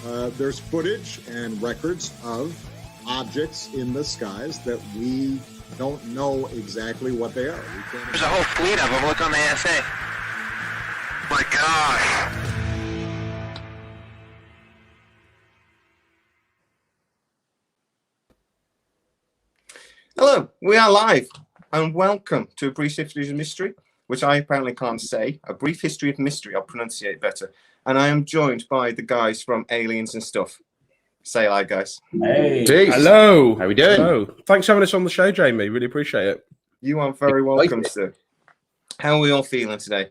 there's footage and records of objects in the skies that we don't know exactly what they are. There's a whole fleet of them. Look on the ASA. My gosh. Hello, we are live, and welcome to A Brief History of Mystery, which I apparently can't say. A Brief History of Mystery, I'll pronunciate better. And I am joined by the guys from Aliens and Stuff. Say hi, guys. Hey. Jeez. Hello. How we doing? Hello. Thanks for having us on the show, Jamie. Really appreciate it. You are very welcome, sir. How are we all feeling today?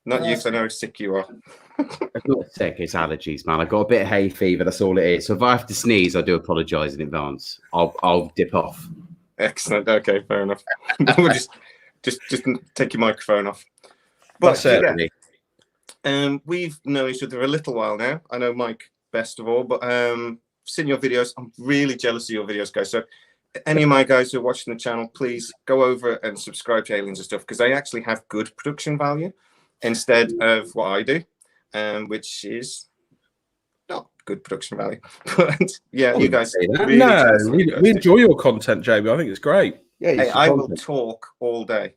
Not you, because I know how sick you are. I'm not sick, it's allergies, man. I've got a bit of hay fever, that's all it is. So if I have to sneeze, I do apologise in advance. I'll dip off. Excellent. Okay, fair enough. We'll just take your microphone off. But That's it. Yeah, we've known each other a little while now. I know Mike best of all, but seen your videos. I'm really jealous of your videos, guys. So any of my guys who are watching the channel, please go over and subscribe to Aliens and Stuff, because they actually have good production value instead of what I do, which is not good production value. But yeah, you guys. Really we enjoy your content, Jamie. I think it's great. Yeah, hey, I will talk all day,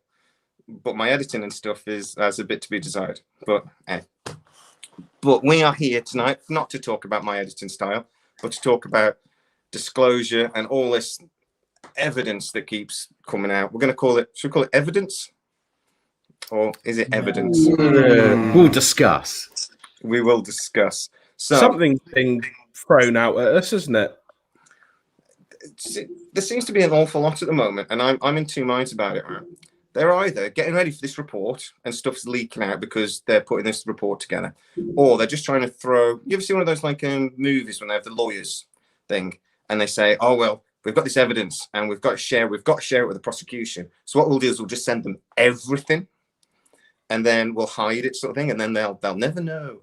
but my editing and stuff has a bit to be desired. But we are here tonight not to talk about my editing style, but to talk about disclosure and all this evidence that keeps coming out. We're going to call it, should we call it evidence? Or is it evidence? We'll discuss. We will discuss. So Something's being thrown out at us, isn't it? there seems to be an awful lot at the moment, and I'm in two minds about it. Right? They're either getting ready for this report and stuff's leaking out because they're putting this report together, or they're just trying to throw. You ever see one of those like movies when they have the lawyers thing, and they say, "Oh well, we've got this evidence, and we've got to share it with the prosecution. So what we'll do is we'll just send them everything, and then we'll hide it, sort of thing, and then they'll never know."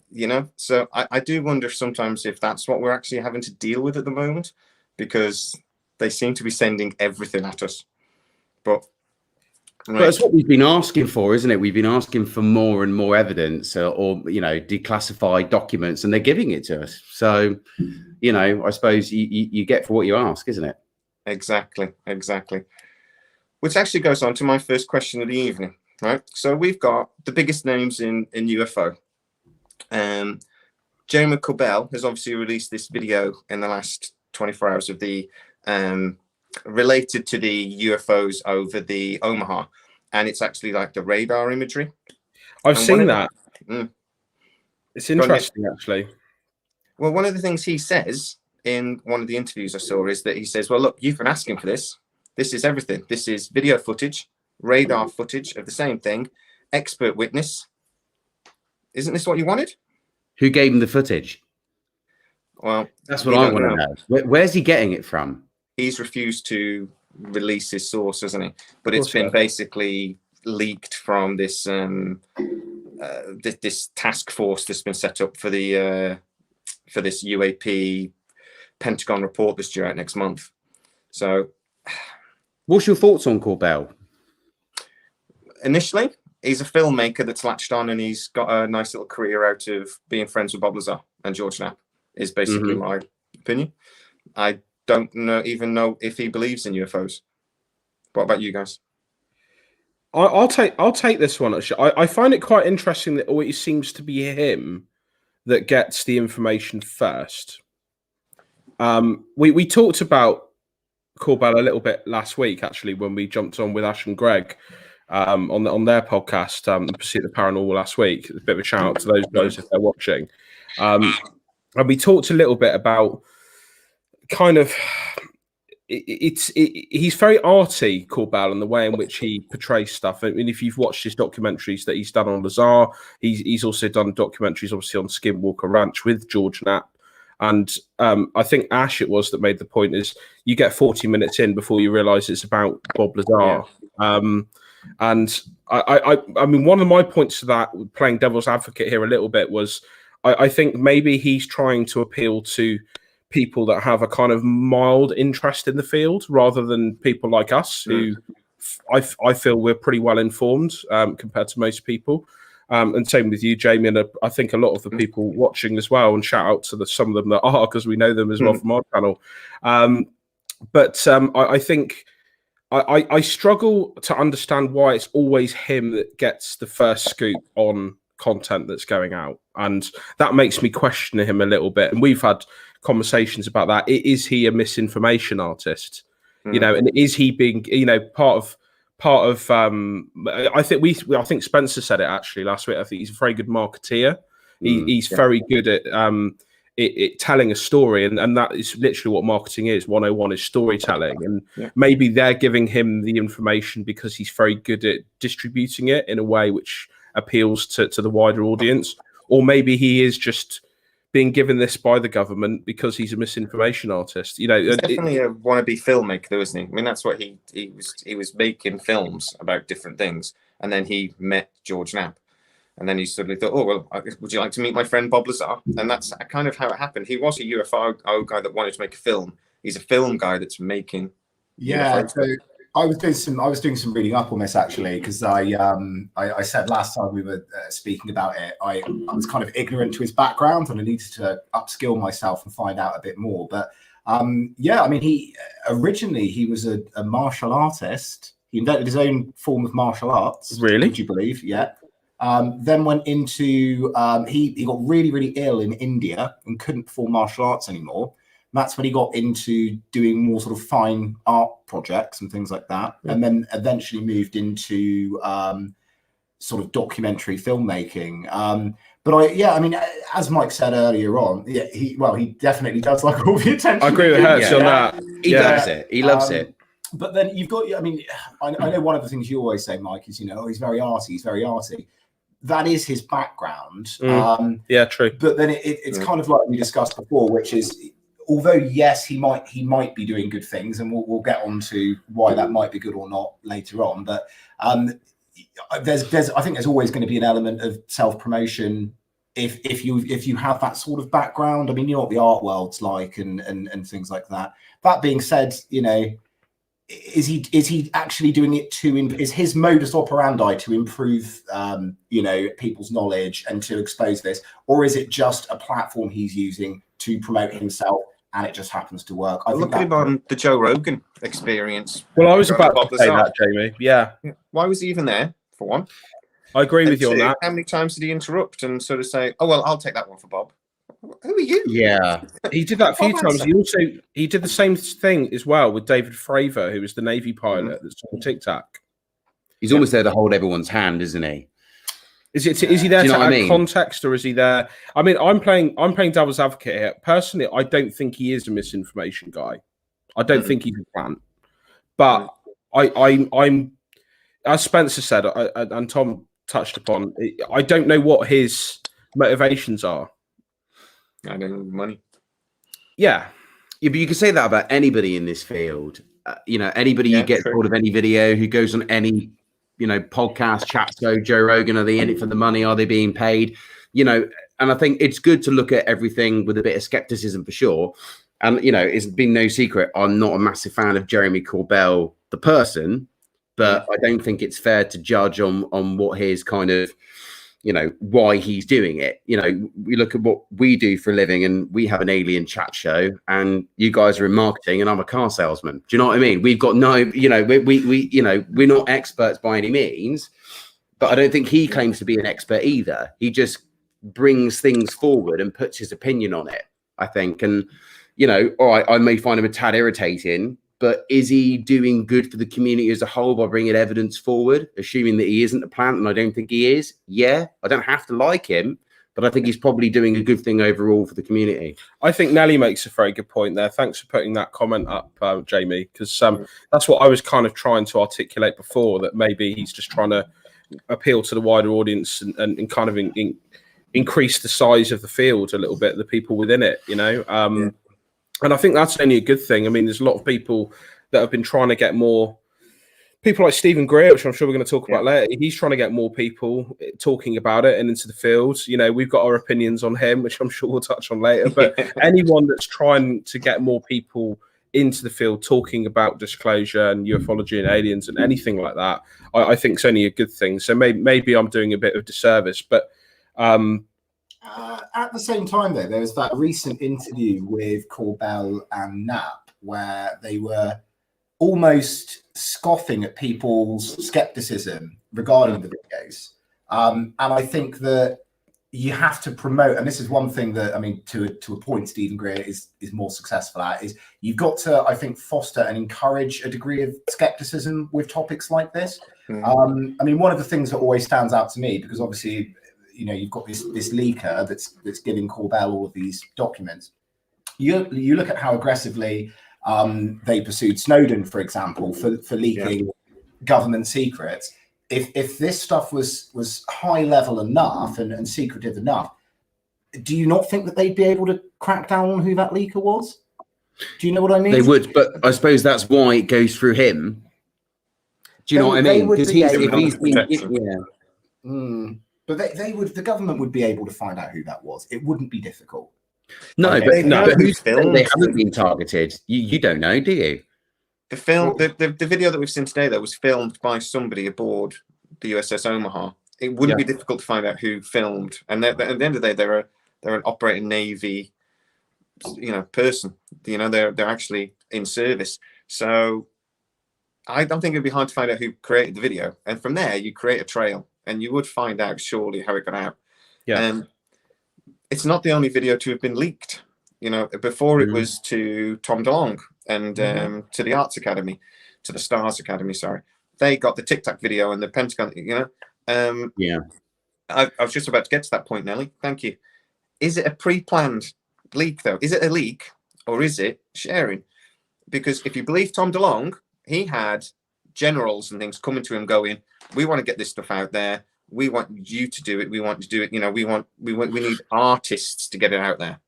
You know, so I do wonder sometimes if that's what we're actually having to deal with at the moment, because they seem to be sending everything at us. But it's what we've been asking for, isn't it? We've been asking for more and more evidence, or you know, declassified documents, and they're giving it to us. So, you know, I suppose you get for what you ask, isn't it? Exactly. Which actually goes on to my first question of the evening, right? So we've got the biggest names in UFO. Jeremy Corbell has obviously released this video in the last 24 hours of the related to the UFOs over the Omaha, and it's actually like the radar imagery. I've seen that. It's interesting, actually. Well, one of the things he says in one of the interviews I saw is that he says, well, look, you've been asking for this. This is everything. This is video footage, radar footage of the same thing, expert witness. Isn't this what you wanted? Who gave him the footage? Well, that's what I want to know. Where's he getting it from? He's refused to release his source, hasn't he? But it's been basically leaked from this this task force that's been set up for the for this UAP Pentagon report that's due out next month. So, what's your thoughts on Corbell? Initially, he's a filmmaker that's latched on, and he's got a nice little career out of being friends with Bob Lazar and George Knapp, is basically my opinion. I don't even know if he believes in UFOs. What about you guys? I'll take this one. Actually, I find it quite interesting that it seems to be him that gets the information first. We talked about Corbell a little bit last week, actually, when we jumped on with Ash and Greg on their podcast, Pursuit of the Paranormal last week. A bit of a shout out to those guys if they're watching. And we talked a little bit about kind of he's very arty, Corbell, in the way in which he portrays stuff. I mean, if you've watched his documentaries that he's done on Lazar, he's also done documentaries, obviously, on Skinwalker Ranch with George Knapp. And I think Ash it was that made the point is you get 40 minutes in before you realise it's about Bob Lazar. Yeah. And I mean, one of my points to that, playing devil's advocate here a little bit, was I think maybe he's trying to appeal to people that have a kind of mild interest in the field rather than people like us who I feel we're pretty well informed compared to most people. And same with you, Jamie, and I think a lot of the people watching as well. And shout out to some of them that are, because we know them as well from our channel. I think I struggle to understand why it's always him that gets the first scoop on content that's going out, and that makes me question him a little bit. And we've had conversations about that. Is he a misinformation artist? You know, and is he being, you know, part of I think Spencer said it actually last week. I think he's a very good marketeer. He's very good at it telling a story, and that is literally what marketing is. 101 is storytelling, and maybe they're giving him the information because he's very good at distributing it in a way which appeals to the wider audience, or maybe he is just being given this by the government because he's a misinformation artist. You know, he's definitely a wannabe filmmaker, though, isn't he? I mean, that's what he was making films about different things, and then he met George Knapp, and then he suddenly thought, oh well, would you like to meet my friend Bob Lazar? And that's kind of how it happened. He was a UFO guy that wanted to make a film. He's a film guy that's making UFO. So I was doing some reading up on this actually, because I said last time we were speaking about it, I was kind of ignorant to his background, and I needed to upskill myself and find out a bit more. But yeah, I mean, he was a martial artist. He invented his own form of martial arts. Really? Would you believe? Yeah. Then went into he got really ill in India and couldn't perform martial arts anymore. That's when he got into doing more sort of fine art projects and things like that, and then eventually moved into sort of documentary filmmaking. But I mean, as Mike said earlier on, he definitely does like all the attention. I agree with Hertz on that. He loves it. He loves it. But then you've got, I mean, I know one of the things you always say, Mike, is, you know, he's very arty. He's very arty. That is his background. Yeah, true. But then it's kind of like we discussed before, which is, although yes, he might be doing good things, and we'll get on to why that might be good or not later on. But there's I think there's always going to be an element of self-promotion if you have that sort of background. I mean, you know what the art world's like and things like that. That being said, you know, is he actually doing it is his modus operandi to improve you know, people's knowledge and to expose this, or is it just a platform he's using to promote himself and it just happens to work? I look at him on the Joe Rogan Experience. Well, I was about to say that, Jamie. Yeah. Why was he even there, for one? I agree with you on that. How many times did he interrupt and sort of say, oh well, I'll take that one for Bob? Who are you? Yeah, he did that a few times. He did the same thing as well with David Fravor, who was the Navy pilot that's on TikTok. He's almost there to hold everyone's hand, isn't he? Is he there to add context, or is he there? I mean, I'm playing devil's advocate here. Personally, I don't think he is a misinformation guy. I don't think he's a plant. But I'm as Spencer said, and Tom touched upon, I don't know what his motivations are. I don't know, money. Yeah, but you can say that about anybody in this field. You know, anybody you get hold of any video, who goes on any, you know, podcast, chat show, Joe Rogan, are they in it for the money? Are they being paid? You know, and I think it's good to look at everything with a bit of skepticism for sure. And, you know, it's been no secret, I'm not a massive fan of Jeremy Corbell, the person, but I don't think it's fair to judge on what his kind of, you know, why he's doing it. You know, we look at what we do for a living, and we have an alien chat show, and you guys are in marketing, and I'm a car salesman. Do you know what I mean? We've got no, you know, we you know, we're not experts by any means, but I don't think he claims to be an expert either. He just brings things forward and puts his opinion on it, I think. And, you know, all right, I may find him a tad irritating, but is he doing good for the community as a whole by bringing evidence forward, assuming that he isn't a plant? And I don't think he is. Yeah, I don't have to like him, but I think he's probably doing a good thing overall for the community. I think Nelly makes a very good point there. Thanks for putting that comment up, Jamie, because that's what I was kind of trying to articulate before, that maybe he's just trying to appeal to the wider audience and kind of increase the size of the field a little bit, the people within it, you know. And I think that's only a good thing. I mean, there's a lot of people that have been trying to get more people like Stephen Greer, which I'm sure we're going to talk about later. He's trying to get more people talking about it and into the field. You know, we've got our opinions on him, which I'm sure we'll touch on later. But anyone that's trying to get more people into the field talking about disclosure and ufology and aliens and anything like that, I think it's only a good thing. So maybe I'm doing a bit of disservice, but at the same time, though, there was that recent interview with Corbell and Knapp where they were almost scoffing at people's skepticism regarding the videos. And I think that you have to promote, and this is one thing that, I mean, to a point, Stephen Greer is more successful at, is you've got to, I think, foster and encourage a degree of skepticism with topics like this. I mean, one of the things that always stands out to me, because obviously, you know, you've got this leaker that's giving Corbell all of these documents. You look at how aggressively they pursued Snowden, for example, for leaking government secrets. If this stuff was high level enough and secretive enough, do you not think that they'd be able to crack down on who that leaker was? Do you know what I mean? They would, but I suppose that's why it goes through him. Do you know what I mean? Because But the government would be able to find out who that was. It wouldn't be difficult. No, but who's filmed? They haven't been targeted. You don't know, do you? The video that we've seen today that was filmed by somebody aboard the USS Omaha. It wouldn't be difficult to find out who filmed. And at the end of the day, they're an operating Navy, person. They're actually in service. So I don't think it'd be hard to find out who created the video. And from there, you create a trail, and you would find out surely how it got out. Yeah. It's not the only video to have been leaked. Before it was to Tom DeLonge and to the Arts Academy, to the Stars Academy, sorry. They got the Tic Tac video and the Pentagon, I was just about to get to that point, Nelly. Thank you. Is it a pre-planned leak, though? Is it a leak or is it sharing? Because if you believe Tom DeLonge, he had generals and things coming to him going, we want to get this stuff out there. We want you to do it. We want to do it. We need artists to get it out there.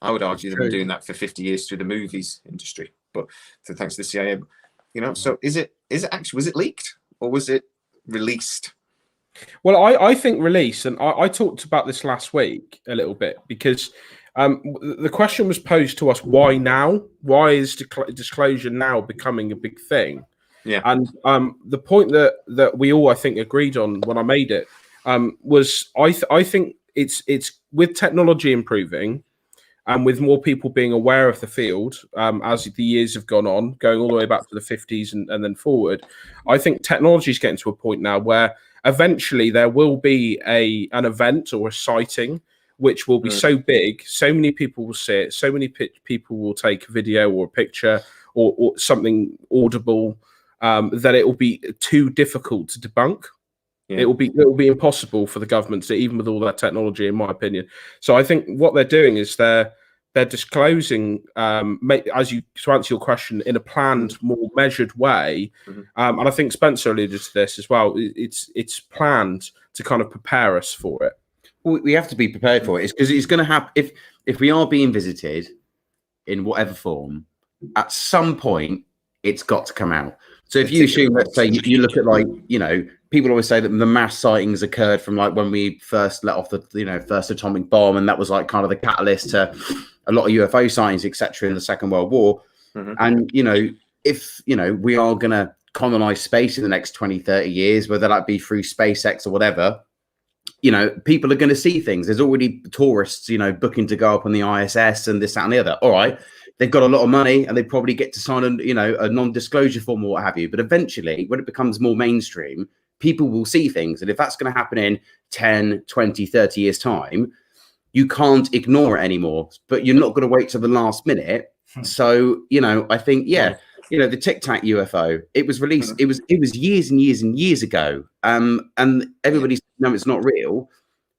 I would argue they've been doing that for 50 years through the movies industry, but thanks to the CIA. So was it leaked or was it released? Well, I think release, and I talked about this last week a little bit because the question was posed to us: why now? Why is disclosure now becoming a big thing? Yeah, and the point that we all, I think, agreed on when I made it was I think it's with technology improving and with more people being aware of the field as the years have gone on, going all the way back to the 50s and then forward, I think technology is getting to a point now where eventually there will be an event or a sighting which will be so big, so many people will see it, so many people will take a video or a picture or something audible that it will be too difficult to debunk. Yeah. It will be impossible for the government to, even with all that technology, in my opinion. So I think what they're doing is they're disclosing, to answer your question, in a planned, more measured way. And I think Spencer alluded to this as well. It's planned to kind of prepare us for it. Well, we have to be prepared for it. It's because it's going to happen. If we are being visited in whatever form, at some point, it's got to come out. So if you assume, let's say, you look at people always say that the mass sightings occurred from when we first let off the first atomic bomb, and that was kind of the catalyst to a lot of UFO sightings, etc., in the Second World War. And if we are going to colonize space in the next 20, 30 years, whether that be through SpaceX or whatever, people are going to see things. There's already tourists, booking to go up on the ISS and this, that, and the other. All right. They've got a lot of money and they probably get to sign a non-disclosure form or what have you. But eventually, when it becomes more mainstream, people will see things. And if that's going to happen in 10, 20, 30 years' time, you can't ignore it anymore. But you're not going to wait till the last minute. So, I think, the Tic Tac UFO, it was released. It was years and years and years ago. And everybody's no, it's not real.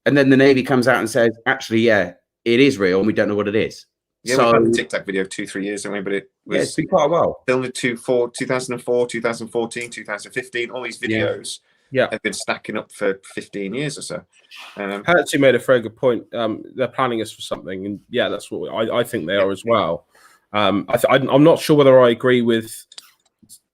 And then the Navy comes out and says, actually, it is real and we don't know what it is. Yeah, we've had the Tic Tac video 2-3 years, haven't we? But it was it's been quite a while. Filmed in 2004, 2014, 2015. All these videos have been stacking up for 15 years or so. Hertzy made a very good point. They're planning us for something, and that's what I think they are as well. I'm not sure whether I agree with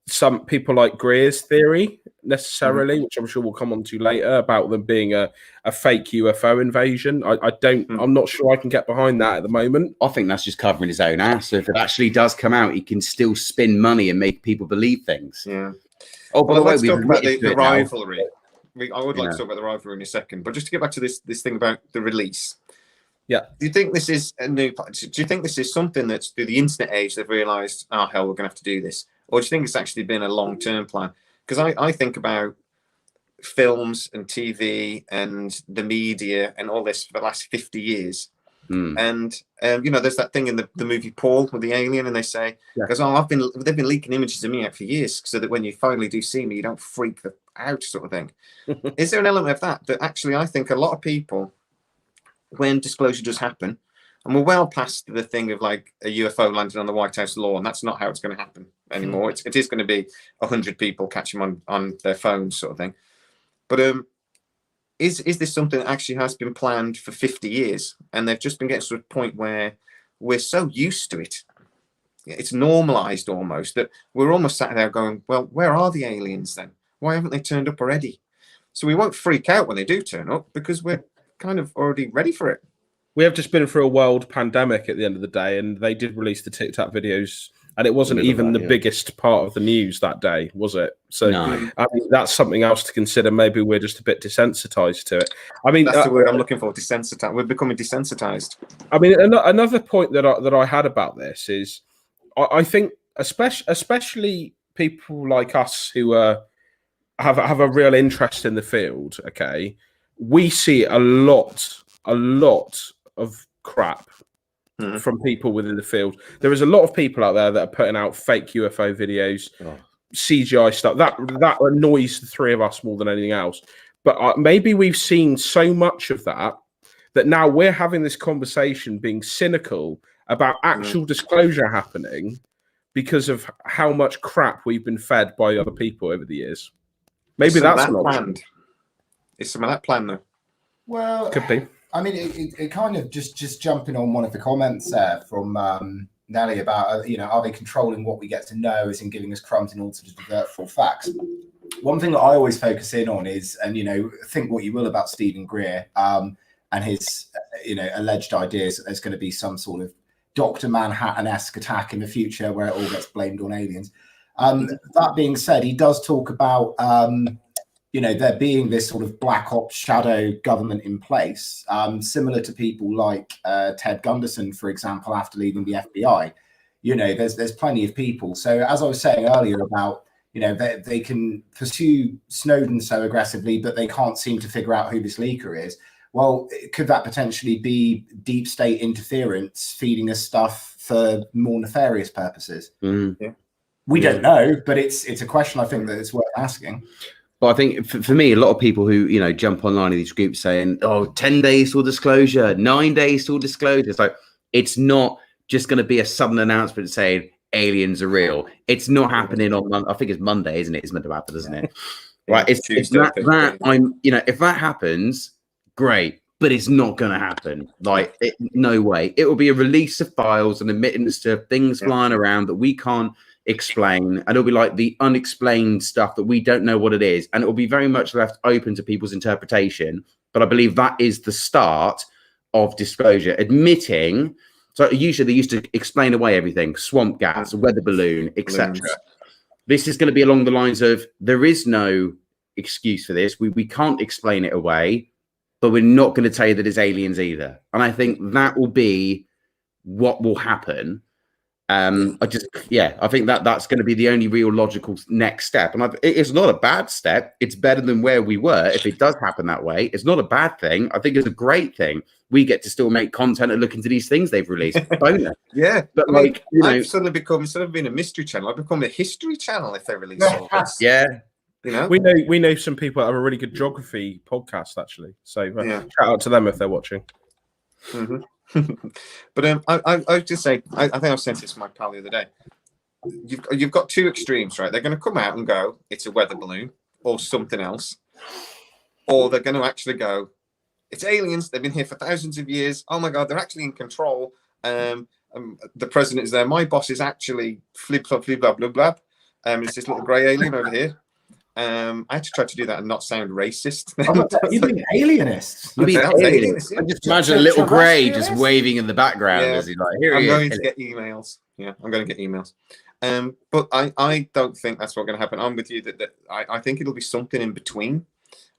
some people like Greer's theory necessarily, which I'm sure we'll come on to later, about them being a fake UFO invasion. I'm not sure I can get behind that at the moment. I think that's just covering his own ass. So if it actually does come out, he can still spin money and make people believe things. Yeah. Oh, by the way, let's talk about the rivalry. Now. I would like to talk about the rivalry in a second, but just to get back to this thing about the release. Yeah. Do you think this is a new? Do you think this is something that's through the internet age they've realised, oh hell, we're going to have to do this, or do you think it's actually been a long-term plan? Because I think about films and TV and the media and all this for the last 50 years. And you know, there's that thing in the movie Paul with the alien, and they say, because they've been leaking images of me out for years, so that when you finally do see me, you don't freak out, sort of thing. Is there an element of that actually I think a lot of people, when disclosure does happen, and we're well past the thing of like a UFO landing on the White House lawn, that's not how it's going to happen anymore. It is going to be 100 people catching on their phones, sort of thing. But is this something that actually has been planned for 50 years, and they've just been getting to a point where we're so used to it, it's normalized almost, that we're almost sat there going, well, where are the aliens then? Why haven't they turned up already? So we won't freak out when they do turn up, because we're kind of already ready for it. We have just been through a world pandemic at the end of the day, and they did release the Tic Tac videos, and it wasn't even the biggest part of the news that day, was it? So I mean, that's something else to consider. Maybe we're just a bit desensitized to it. I mean, that's the word I'm looking for, desensitized. We're becoming desensitized. I mean, another point that I had about this is, I think especially people like us who have a real interest in the field, okay, we see a lot of crap from people within the field. There is a lot of people out there that are putting out fake UFO videos, CGI stuff. That annoys the three of us more than anything else. But maybe we've seen so much of that now we're having this conversation being cynical about actual disclosure happening because of how much crap we've been fed by other people over the years. Maybe that's not planned. Is some of that planned though? Well, could be. I mean, it kind of just jumping on one of the comments there from Nelly about, you know, are they controlling what we get to know, as in giving us crumbs in order to divert full facts? One thing that I always focus in on is, and, you know, think what you will about Stephen Greer and his, you know, alleged ideas that there's going to be some sort of Dr. Manhattan-esque attack in the future where it all gets blamed on aliens. That being said, he does talk about, you know, there being this sort of black ops shadow government in place, similar to people like Ted Gunderson, for example, after leaving the FBI. You know, there's plenty of people. So as I was saying earlier about, you know, they can pursue Snowden so aggressively, but they can't seem to figure out who this leaker is. Well, could that potentially be deep state interference feeding us stuff for more nefarious purposes? We don't know, but it's a question I think that it's worth asking. But I think for me, a lot of people who, you know, jump online in these groups saying, oh, 10 days till disclosure, 9 days till disclosure. It's like, it's not just going to be a sudden announcement saying aliens are real. It's not happening on, I think it's Monday, isn't it? It's meant to happen, isn't it? Right. It's that I'm, you know, if that happens, great, but it's not going to happen. Like, no way. It will be a release of files and admittance to things flying around that we can't explain, and it'll be like the unexplained stuff that we don't know what it is, and it will be very much left open to people's interpretation. But I believe that is the start of disclosure, admitting. So usually they used to explain away everything, swamp gas, weather balloon, etc. This is going to be along the lines of, there is no excuse for this, we can't explain it away, but we're not going to tell you that it's aliens either. And I think that will be what will happen. I think that's going to be the only real logical next step. And it's not a bad step. It's better than where we were. If it does happen that way, it's not a bad thing. I think it's a great thing. We get to still make content and look into these things they've released. Yeah. But like, you know, I've suddenly become, instead of being a mystery channel, I've become a history channel if they release all this. Yeah. You know? We know some people that have a really good geography podcast, actually. So shout out to them if they're watching. But I was just saying, I think I sent it to my pal the other day. You've got two extremes, right? They're going to come out and go, it's a weather balloon or something else, or they're going to actually go, it's aliens. They've been here for thousands of years. Oh my God, they're actually in control. The president is there. My boss is actually flip flop, flip blah blah blah. It's this little grey alien over here. I had to try to do that and not sound racist. You mean alienists? You mean That was alien? aliens, yeah. I just imagine a little grey just Terrestrialist? waving in the background Yeah. as he's like, here I'm he going is. to get emails. Yeah, I'm going to get emails. But I don't think that's what's going to happen. I'm with you that I think it'll be something in between.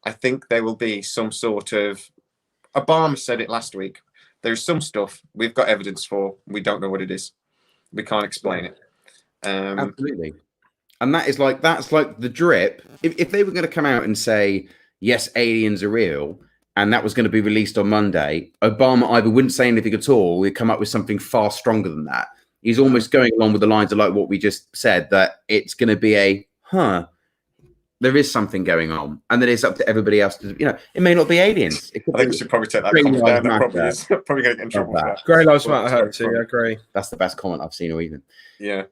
I think there will be some sort of. Obama said it last week. There's some stuff we've got evidence for. We don't know what it is. We can't explain it. Absolutely. And that's like the drip. If they were going to come out and say, yes, aliens are real, and that was going to be released on Monday, Obama either wouldn't say anything at all, or he'd come up with something far stronger than that. He's almost going along with the lines of like what we just said, that it's going to be there is something going on, and then it's up to everybody else to, it may not be aliens. I think we should probably take that comment down. That probably is probably going to get in trouble for that. Grey Lives Matter, I agree. That's the best comment I've seen all evening. Yeah.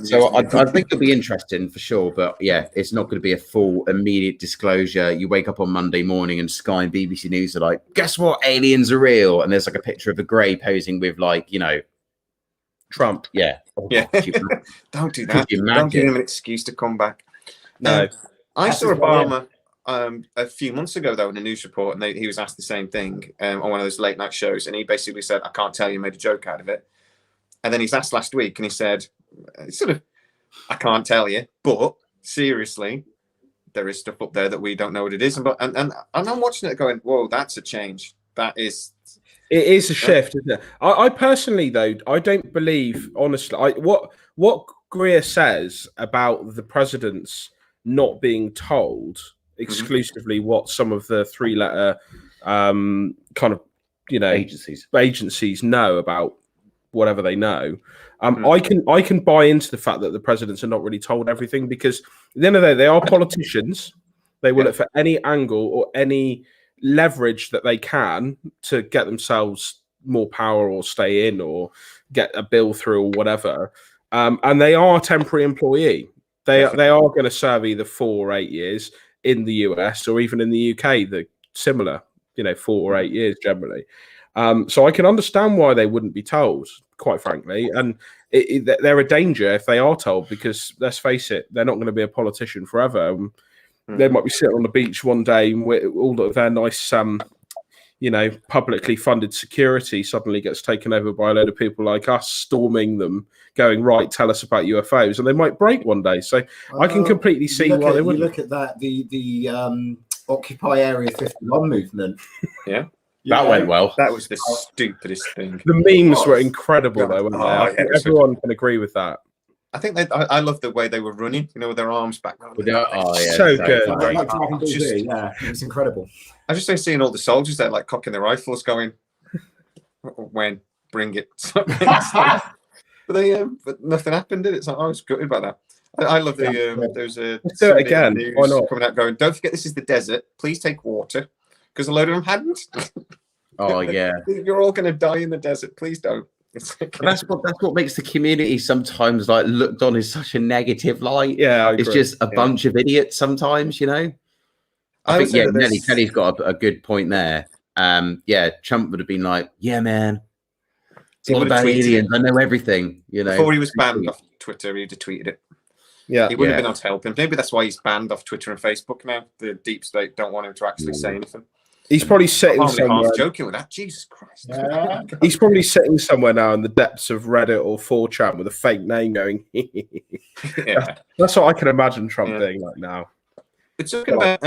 So I think it'll be interesting for sure, but yeah, it's not going to be a full immediate disclosure. You wake up on Monday morning and Sky and BBC News are like, guess what? Aliens are real. And there's like a picture of a grey posing with like, Trump. Yeah. Don't do that. Don't give him an excuse to come back. No. I saw Obama a few months ago, though, in a news report, and he was asked the same thing on one of those late night shows. And he basically said, I can't tell you, made a joke out of it. And then he's asked last week and he said, I can't tell you, but seriously, there is stuff up there that we don't know what it is. And I'm watching it going, whoa, that's a change. It is a shift, isn't it? I personally, though, I don't believe, honestly, what Greer says about the president's not being told exclusively what some of the three-letter kind of, agencies know about whatever they know. I can buy into the fact that the presidents are not really told everything, because at the end of the day, they are politicians. They will look for any angle or any leverage that they can to get themselves more power or stay in or get a bill through or whatever. And they are a temporary employee. They are going to serve either 4 or 8 years in the US or even in the UK. The similar, 4 or 8 years generally. So I can understand why they wouldn't be told, quite frankly. And they're a danger if they are told, because let's face it, they're not going to be a politician forever. They might be sitting on the beach one day with all of their nice, publicly funded security suddenly gets taken over by a load of people like us, storming them, going, right, tell us about UFOs, and they might break one day. So I can completely see why they wouldn't. You look at that, the Occupy Area 51 movement. Yeah. That went well. That was the stupidest thing. The memes were incredible, though, weren't they? I think everyone can agree with that. I think I love the way they were running, with their arms back. So good. Yeah, it was incredible. I just like seeing all the soldiers there, like cocking their rifles, going, "When, bring it." But nothing happened, did it? So I was gutted about that. I love the there's a let's do it again. Why not? Coming out going, don't forget this is the desert. Please take water, because a load of them hadn't. Oh yeah, you're all going to die in the desert. Please don't. That's what makes the community sometimes like looked on as such a negative light. Yeah, it's just a bunch of idiots sometimes, I think Nelly's got a good point there. Trump would have been like, yeah, man, it's all about aliens. I know everything. Before he was banned off Twitter, he'd have tweeted it. Yeah, he wouldn't have been able to help him. Maybe that's why he's banned off Twitter and Facebook now. The deep state don't want him to actually say anything. He's probably sitting somewhere. Half joking with that. Jesus Christ. He's probably sitting somewhere now in the depths of Reddit or 4chan with a fake name going. That's what I can imagine Trump being like now. We're talking about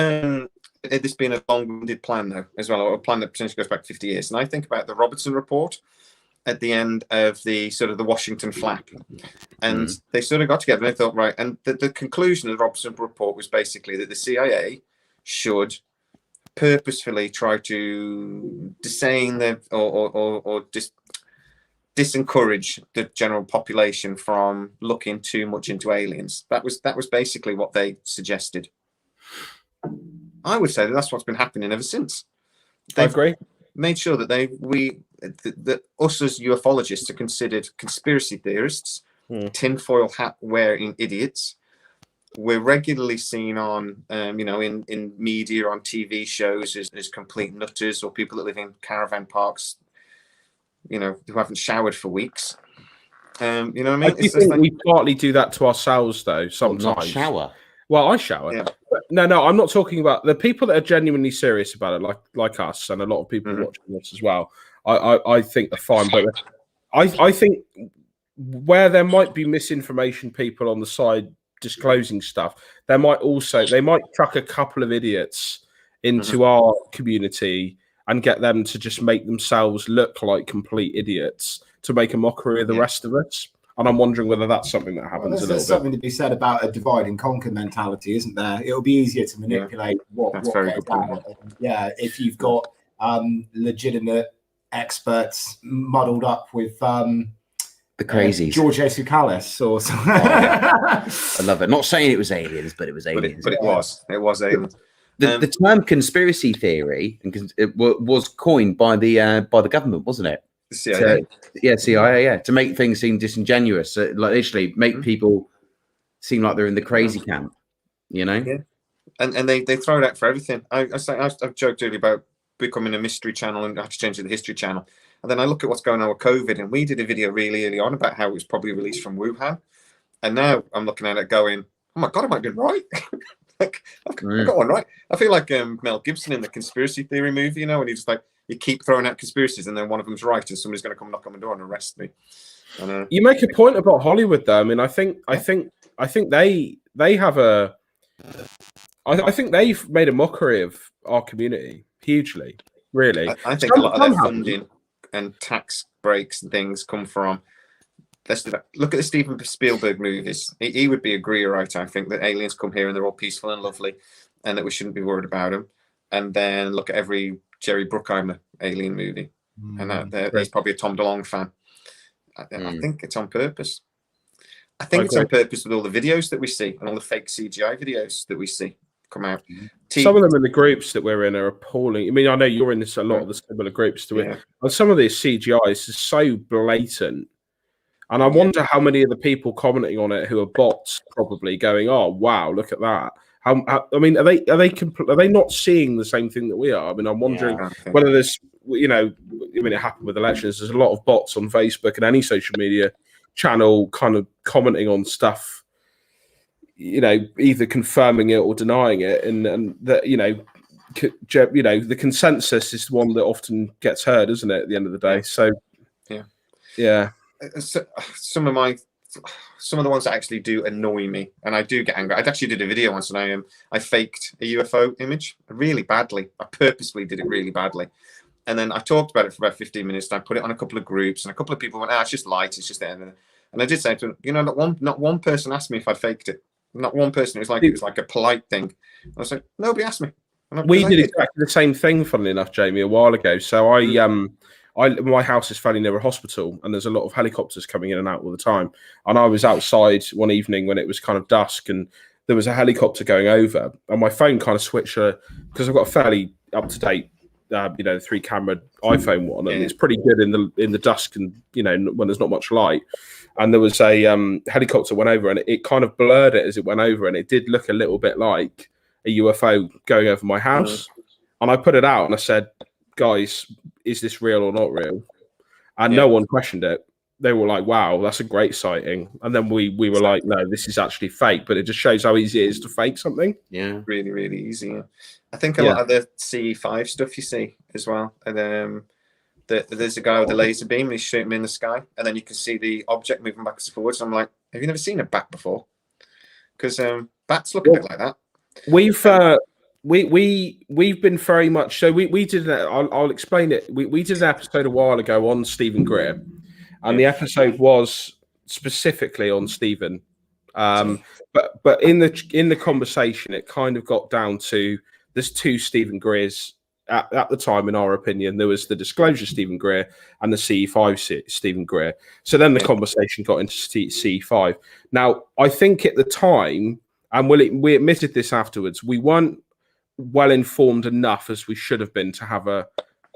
this being a long-winded plan, though, as well, or a plan that potentially goes back 50 years. And I think about the Robertson Report at the end of the sort of the Washington flap. And they sort of got together and they thought, right, and the conclusion of the Robertson Report was basically that the CIA should purposefully try to disencourage the general population from looking too much into aliens. That was basically what they suggested. I would say that's what's been happening ever since. I agree. Made sure that that us as ufologists are considered conspiracy theorists, tinfoil hat wearing idiots. We're regularly seen on, in media, on TV shows as complete nutters, or people that live in caravan parks, who haven't showered for weeks. You know what I mean? I do think we partly do that to ourselves, though. Sometimes. Not shower. Well, I shower. Yeah. But no, I'm not talking about the people that are genuinely serious about it, like us, and a lot of people watching this as well. I think they're fine, but I think where there might be misinformation people on the side disclosing stuff, they might chuck a couple of idiots into our community and get them to just make themselves look like complete idiots to make a mockery of the rest of us. And I'm wondering whether that's something that happens a little bit. There's something to be said about a divide and conquer mentality, isn't there? It'll be easier to manipulate what gets out. Yeah, if you've got legitimate experts muddled up with the crazies, George Esukalis or something. I love it. Not saying it was aliens, but it was aliens. But it was aliens. The term conspiracy theory it was coined by the government, wasn't it? The CIA. CIA, to make things seem disingenuous, like literally make people seem like they're in the crazy camp, you know? Yeah. And they throw it out for everything. I've joked earlier about becoming a mystery channel and have to change to the history channel. And then I look at what's going on with COVID, and we did a video really early on about how it was probably released from Wuhan. And now I'm looking at it going, oh my God, I might be right. Like, I've got one right. I feel like Mel Gibson in the conspiracy theory movie, you know, and he's just like, you keep throwing out conspiracies, and then one of them's right, and somebody's going to come knock on the door and arrest me. And, you make a point about Hollywood, though. I mean, I think they have a. I think they've made a mockery of our community hugely, really. I think a lot of their funding and tax breaks and things come from. Let's do that. Look at the Steven Spielberg movies. He would be a Greerite, I think, that aliens come here and they're all peaceful and lovely, and that we shouldn't be worried about them. And then look at every Jerry Bruckheimer alien movie, and there's probably a Tom DeLonge fan. I think it's on purpose. I think it's on purpose with all the videos that we see and all the fake CGI videos that we see come out. Some of them in the groups that we're in are appalling. I mean, I know you're in this a lot of the similar groups to it, and some of these CGI is so blatant. And I wonder how many of the people commenting on it who are bots probably going, "Oh wow, look at that." I mean, are they not seeing the same thing that we are? I mean, I'm wondering whether there's, you know, I mean, it happened with elections. There's a lot of bots on Facebook and any social media channel kind of commenting on stuff, you know, either confirming it or denying it, and that, you know, the consensus is the one that often gets heard, isn't it? At the end of the day, so yeah. Some of the ones that actually do annoy me, and I do get angry. I actually did a video once, and I faked a UFO image really badly. I purposely did it really badly, and then I talked about it for about 15 minutes. And I put it on a couple of groups, and a couple of people went, "It's just light. It's just there." And I did say to them, you know, not one person asked me if I faked it. Not one person. It was like a polite thing. I was like, nobody asked me. We did exactly the same thing, funnily enough, Jamie, a while ago. So my house is fairly near a hospital, and there's a lot of helicopters coming in and out all the time. And I was outside one evening when it was kind of dusk, and there was a helicopter going over, and my phone kind of switched because I've got a fairly up to date, 3-camera iPhone one, and it's pretty good in the dusk, and you know, when there's not much light. And there was a helicopter went over, and it kind of blurred it as it went over, and it did look a little bit like a UFO going over my house. And I put it out and I said, guys, is this real or not real? And no one questioned it. They were like, wow, that's a great sighting. And then we were like, no, this is actually fake. But it just shows how easy it is to fake something. Yeah. Really, really easy. Yeah. I think a lot of the CE5 stuff you see as well. And there's a guy with a laser beam, and he's shooting in the sky, and then you can see the object moving backwards and forwards. I'm like, have you never seen a bat before? Because bats look a bit like that. We've been very much so. We did that. I'll explain it. We did an episode a while ago on Stephen Greer, and the episode was specifically on Stephen. But in the conversation, it kind of got down to there's two Stephen Greers at the time. In our opinion, there was the Disclosure Stephen Greer and the CE5 Stephen Greer. So then the conversation got into CE5. Now, I think at the time, and we admitted this afterwards, we weren't well informed enough as we should have been to have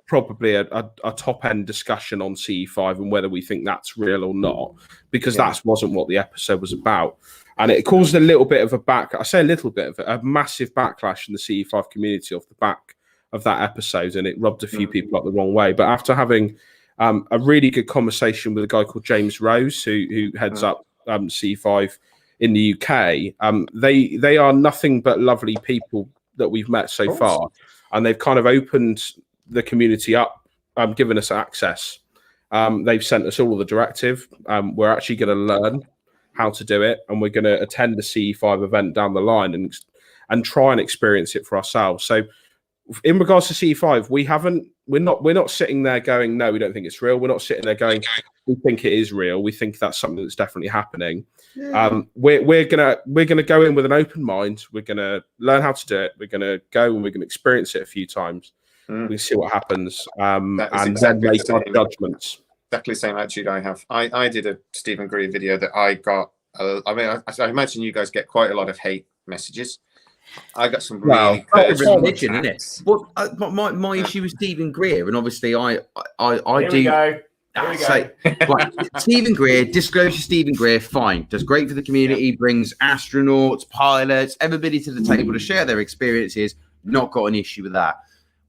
probably a top end discussion on CE5 and whether we think that's real or not, because that wasn't what the episode was about. And it caused a little bit of a massive backlash in the CE5 community off the back of that episode, and it rubbed a few people up the wrong way. But after having a really good conversation with a guy called James Rose, who heads up C5 in the UK. They are nothing but lovely people that we've met so far, and they've kind of opened the community up, given us access. They've sent us all of the directive. We're actually going to learn how to do it, and we're going to attend the CE5 event down the line and try and experience it for ourselves. So in regards to CE5, we're not sitting there going, no, we don't think it's real. We're not sitting there going, we think it is real. We think that's something that's definitely happening. We're gonna go in with an open mind. We're gonna learn how to do it. We're gonna go and we're gonna experience it a few times. We see what happens, and then make our judgments. Exactly the same attitude I have. I did a Stephen Greer video that I got. I imagine you guys get quite a lot of hate messages. I got some really religion, isn't it? Well, my issue with Stephen Greer, and obviously I do. Right. Stephen Greer, disclosure. Stephen Greer, fine, does great for the community, brings astronauts, pilots, everybody to the table to share their experiences. Not got an issue with that.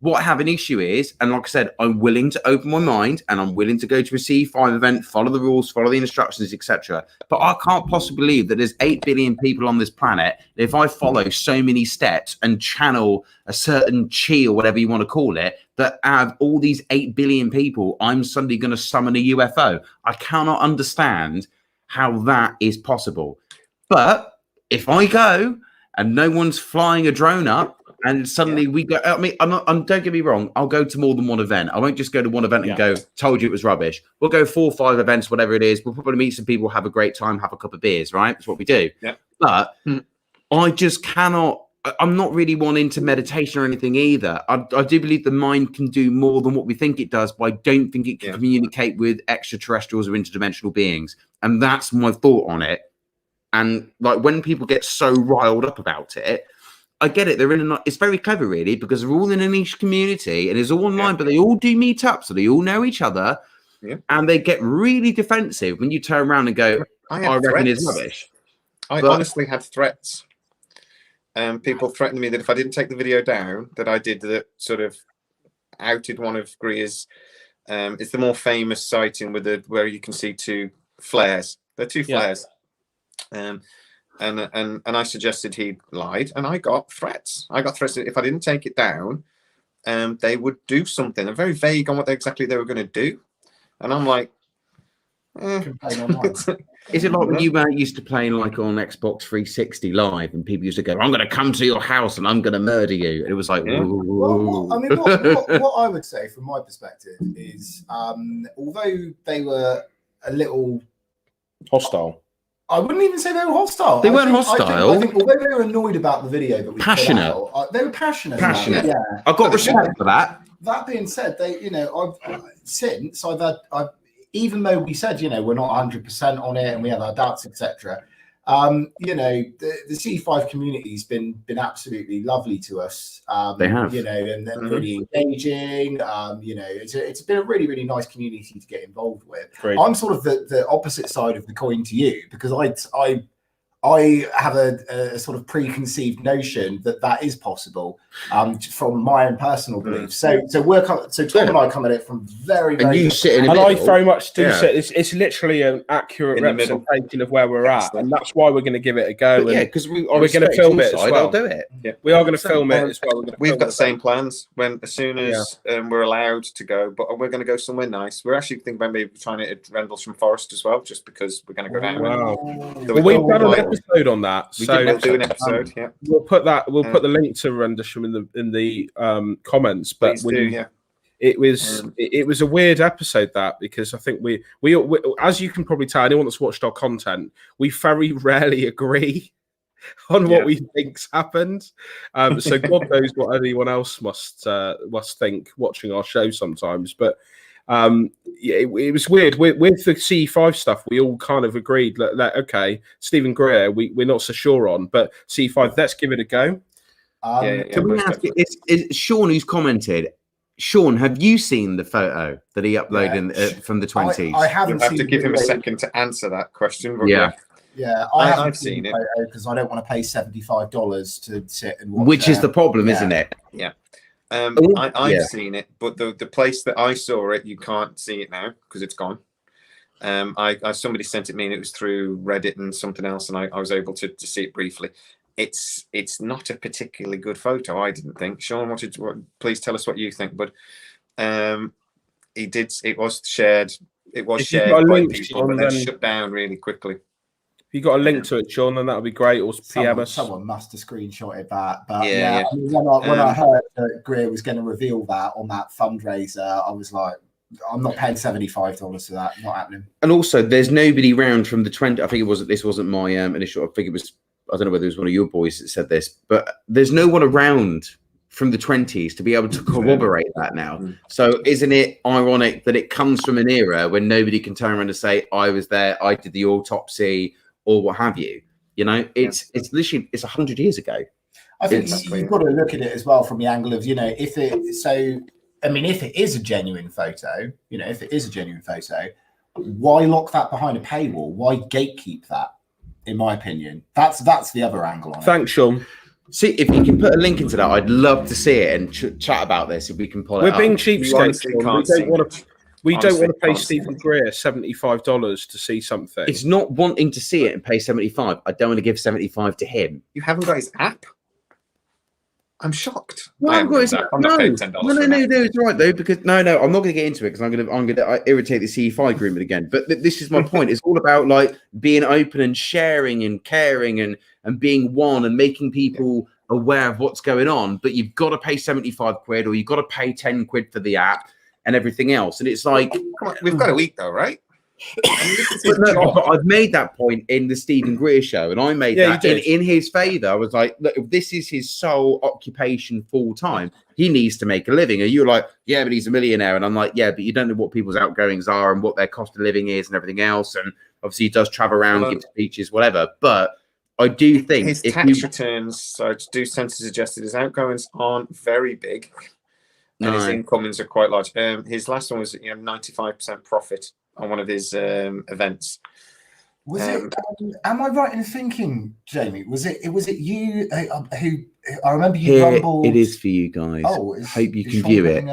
What I have an issue is, and like I said, I'm willing to open my mind and I'm willing to go to a C5 event, follow the rules, follow the instructions, etc. But I can't possibly believe that there's 8 billion people on this planet. If I follow so many steps and channel a certain chi or whatever you want to call it, that out of all these 8 billion people, I'm suddenly going to summon a UFO. I cannot understand how that is possible. But if I go and no one's flying a drone up, and suddenly we go, I mean, don't get me wrong, I'll go to more than one event. I won't just go to one event and go, told you it was rubbish. We'll go 4 or 5 events, whatever it is. We'll probably meet some people, have a great time, have a couple of beers, right? That's what we do. Yeah. But I just cannot, I'm not really wanting to meditation or anything either. I do believe the mind can do more than what we think it does, but I don't think it can communicate with extraterrestrials or interdimensional beings. And that's my thought on it. And like when people get so riled up about it, I get it. It's very clever, really, because they're all in a niche community and it's all online, but they all do meet up, so they all know each other, and they get really defensive when you turn around and go, "I reckon it's rubbish." I honestly had threats. People threatened me that if I didn't take the video down, that I did that sort of outed one of Greer's. It's the more famous sighting with where you can see 2 flares. They're 2 flares. And I suggested he lied, and I got threats. I got threats that if I didn't take it down, they would do something. They're very vague on what exactly they were going to do, and I'm like, Is it like when you used to play like on Xbox 360 Live, and people used to go, "I'm going to come to your house and I'm going to murder you"? And it was like, well, I mean, what I would say from my perspective is, although they were a little hostile. I wouldn't even say they were hostile. They weren't hostile. I think although they were annoyed about the video that we passionate. put out, they were passionate. Passionate. I've got respect for that. That being said, they, I've even though we said, we're not 100% on it and we have our doubts, etc. The C5 community's been absolutely lovely to us. They have, and they're really engaging. It's been a really, really nice community to get involved with. Great. I'm sort of the opposite side of the coin to you, because I have a sort of preconceived notion that is possible from my own personal beliefs. So Tom and I come at it from very, very. And you sit in the middle. I very much do say it's literally an accurate representation of where we're at, and that's why we're going to give it a go. Because we're going to film it as well. I'll do it. Yeah. We are going to film it as well. We've got the same plans. As soon as we're allowed to go, but we're going to go somewhere nice. We're actually thinking about maybe trying it at Rendlesham Forest as well, just because we're going to go down. Wow. So we've done an episode on that. We'll do an episode. We'll put the link to Rendlesham in the comments. But it was a weird episode, that, because I think we as you can probably tell, anyone that's watched our content, we very rarely agree on what we think's happened. So God knows what anyone else must think watching our show sometimes. But it was weird with the C5 stuff. We all kind of agreed that okay, Stephen Greer, we're not so sure on, but C5, let's give it a go. Can we ask? It's Sean who's commented. Sean, have you seen the photo that he uploaded from the 20s? I haven't. You'll have to give him a second to answer that question. I've seen it because I don't want to pay $75 to sit and watch. Which is the problem, isn't it? Yeah. I've seen it, but the place that I saw it, you can't see it now because it's gone. Somebody sent it me, and it was through Reddit and something else, and I was able to see it briefly. It's not a particularly good photo, I didn't think. Sean, please tell us what you think. But it was shared. It was shared by people, but then shut down really quickly. If you got a link to it, Sean, then that would be great. Or PM us. Someone must have screenshotted that. But I mean, when I heard that Greer was going to reveal that on that fundraiser, I was like, I'm not paying $75 for that. Not happening. And also, there's nobody round from the 20. I think this wasn't my initial. I think it was. I don't know whether it was one of your boys that said this, but there's no one around from the 20s to be able to corroborate that now. So isn't it ironic that it comes from an era when nobody can turn around and say, I was there, I did the autopsy, or what have you? You know, it's literally 100 years ago. I think you've got to look at it as well from the angle of, if it is a genuine photo, why lock that behind a paywall? Why gatekeep that? In my opinion, that's the other angle on it. Thanks, Sean. See, if you can put a link into that, I'd love to see it and chat about this. If we can pull it up. We're being cheapskates. We don't want to pay Stephen Greer $75 to see something. It's not wanting to see it and pay $75. I don't want to give $75 to him. You haven't got his app? I'm shocked. No, I'm not paying $10. No, it's right though, because I'm not going to get into it because I'm going to irritate the CE5 agreement again. But this is my point. It's all about like being open and sharing and caring and being one and making people aware of what's going on. But you've got to pay £75 or you've got to pay £10 for the app and everything else. And it's like, come on, we've got a week though, right? But I've made that point in the Stephen Greer show, and I made that in his favour. I was like, look, if this is his sole occupation full time, he needs to make a living. And you're like, yeah, but he's a millionaire. And I'm like, yeah, but you don't know what people's outgoings are and what their cost of living is and everything else. And obviously he does travel around, give speeches, whatever. But I do think his tax returns, so I do tend to suggest that his outgoings aren't very big. And his incomings are quite large. His last one was 95% profit on one of his events. Was it? Am I right in thinking, Jamie? Was it you who? I remember you rumbled. It is for you guys. Oh, hope you can view it.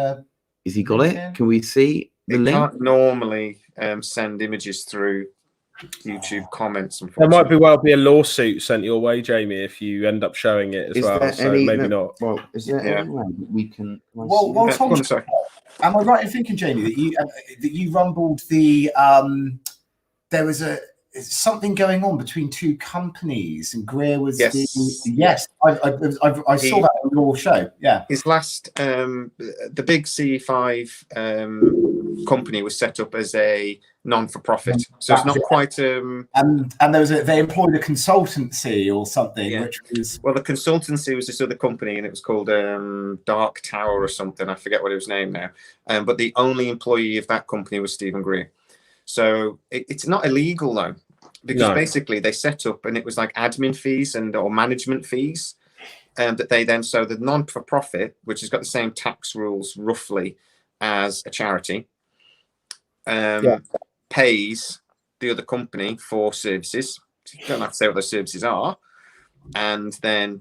Has he got it? Can we see the link? Can't normally send images through YouTube comments. There might be a lawsuit sent your way, Jamie, if you end up showing it as well. So maybe not. Well, is there any way we can? Well, Tom, am I right in thinking, Jamie, that you rumbled the there was something going on between two companies, and Greer was I saw that on your show. Yeah, his last the big CE5 company was set up as a non-for-profit, so it's not quite and there was they employed a consultancy or something, which was the consultancy was this other company, and it was called Dark Tower or something. I forget what it was named now, but the only employee of that company was Stephen Greer. So it's not illegal though, because basically they set up, and it was like admin fees or management fees, that they then, so the non-for-profit, which has got the same tax rules roughly as a charity, pays the other company for services. So you don't have to say what those services are, and then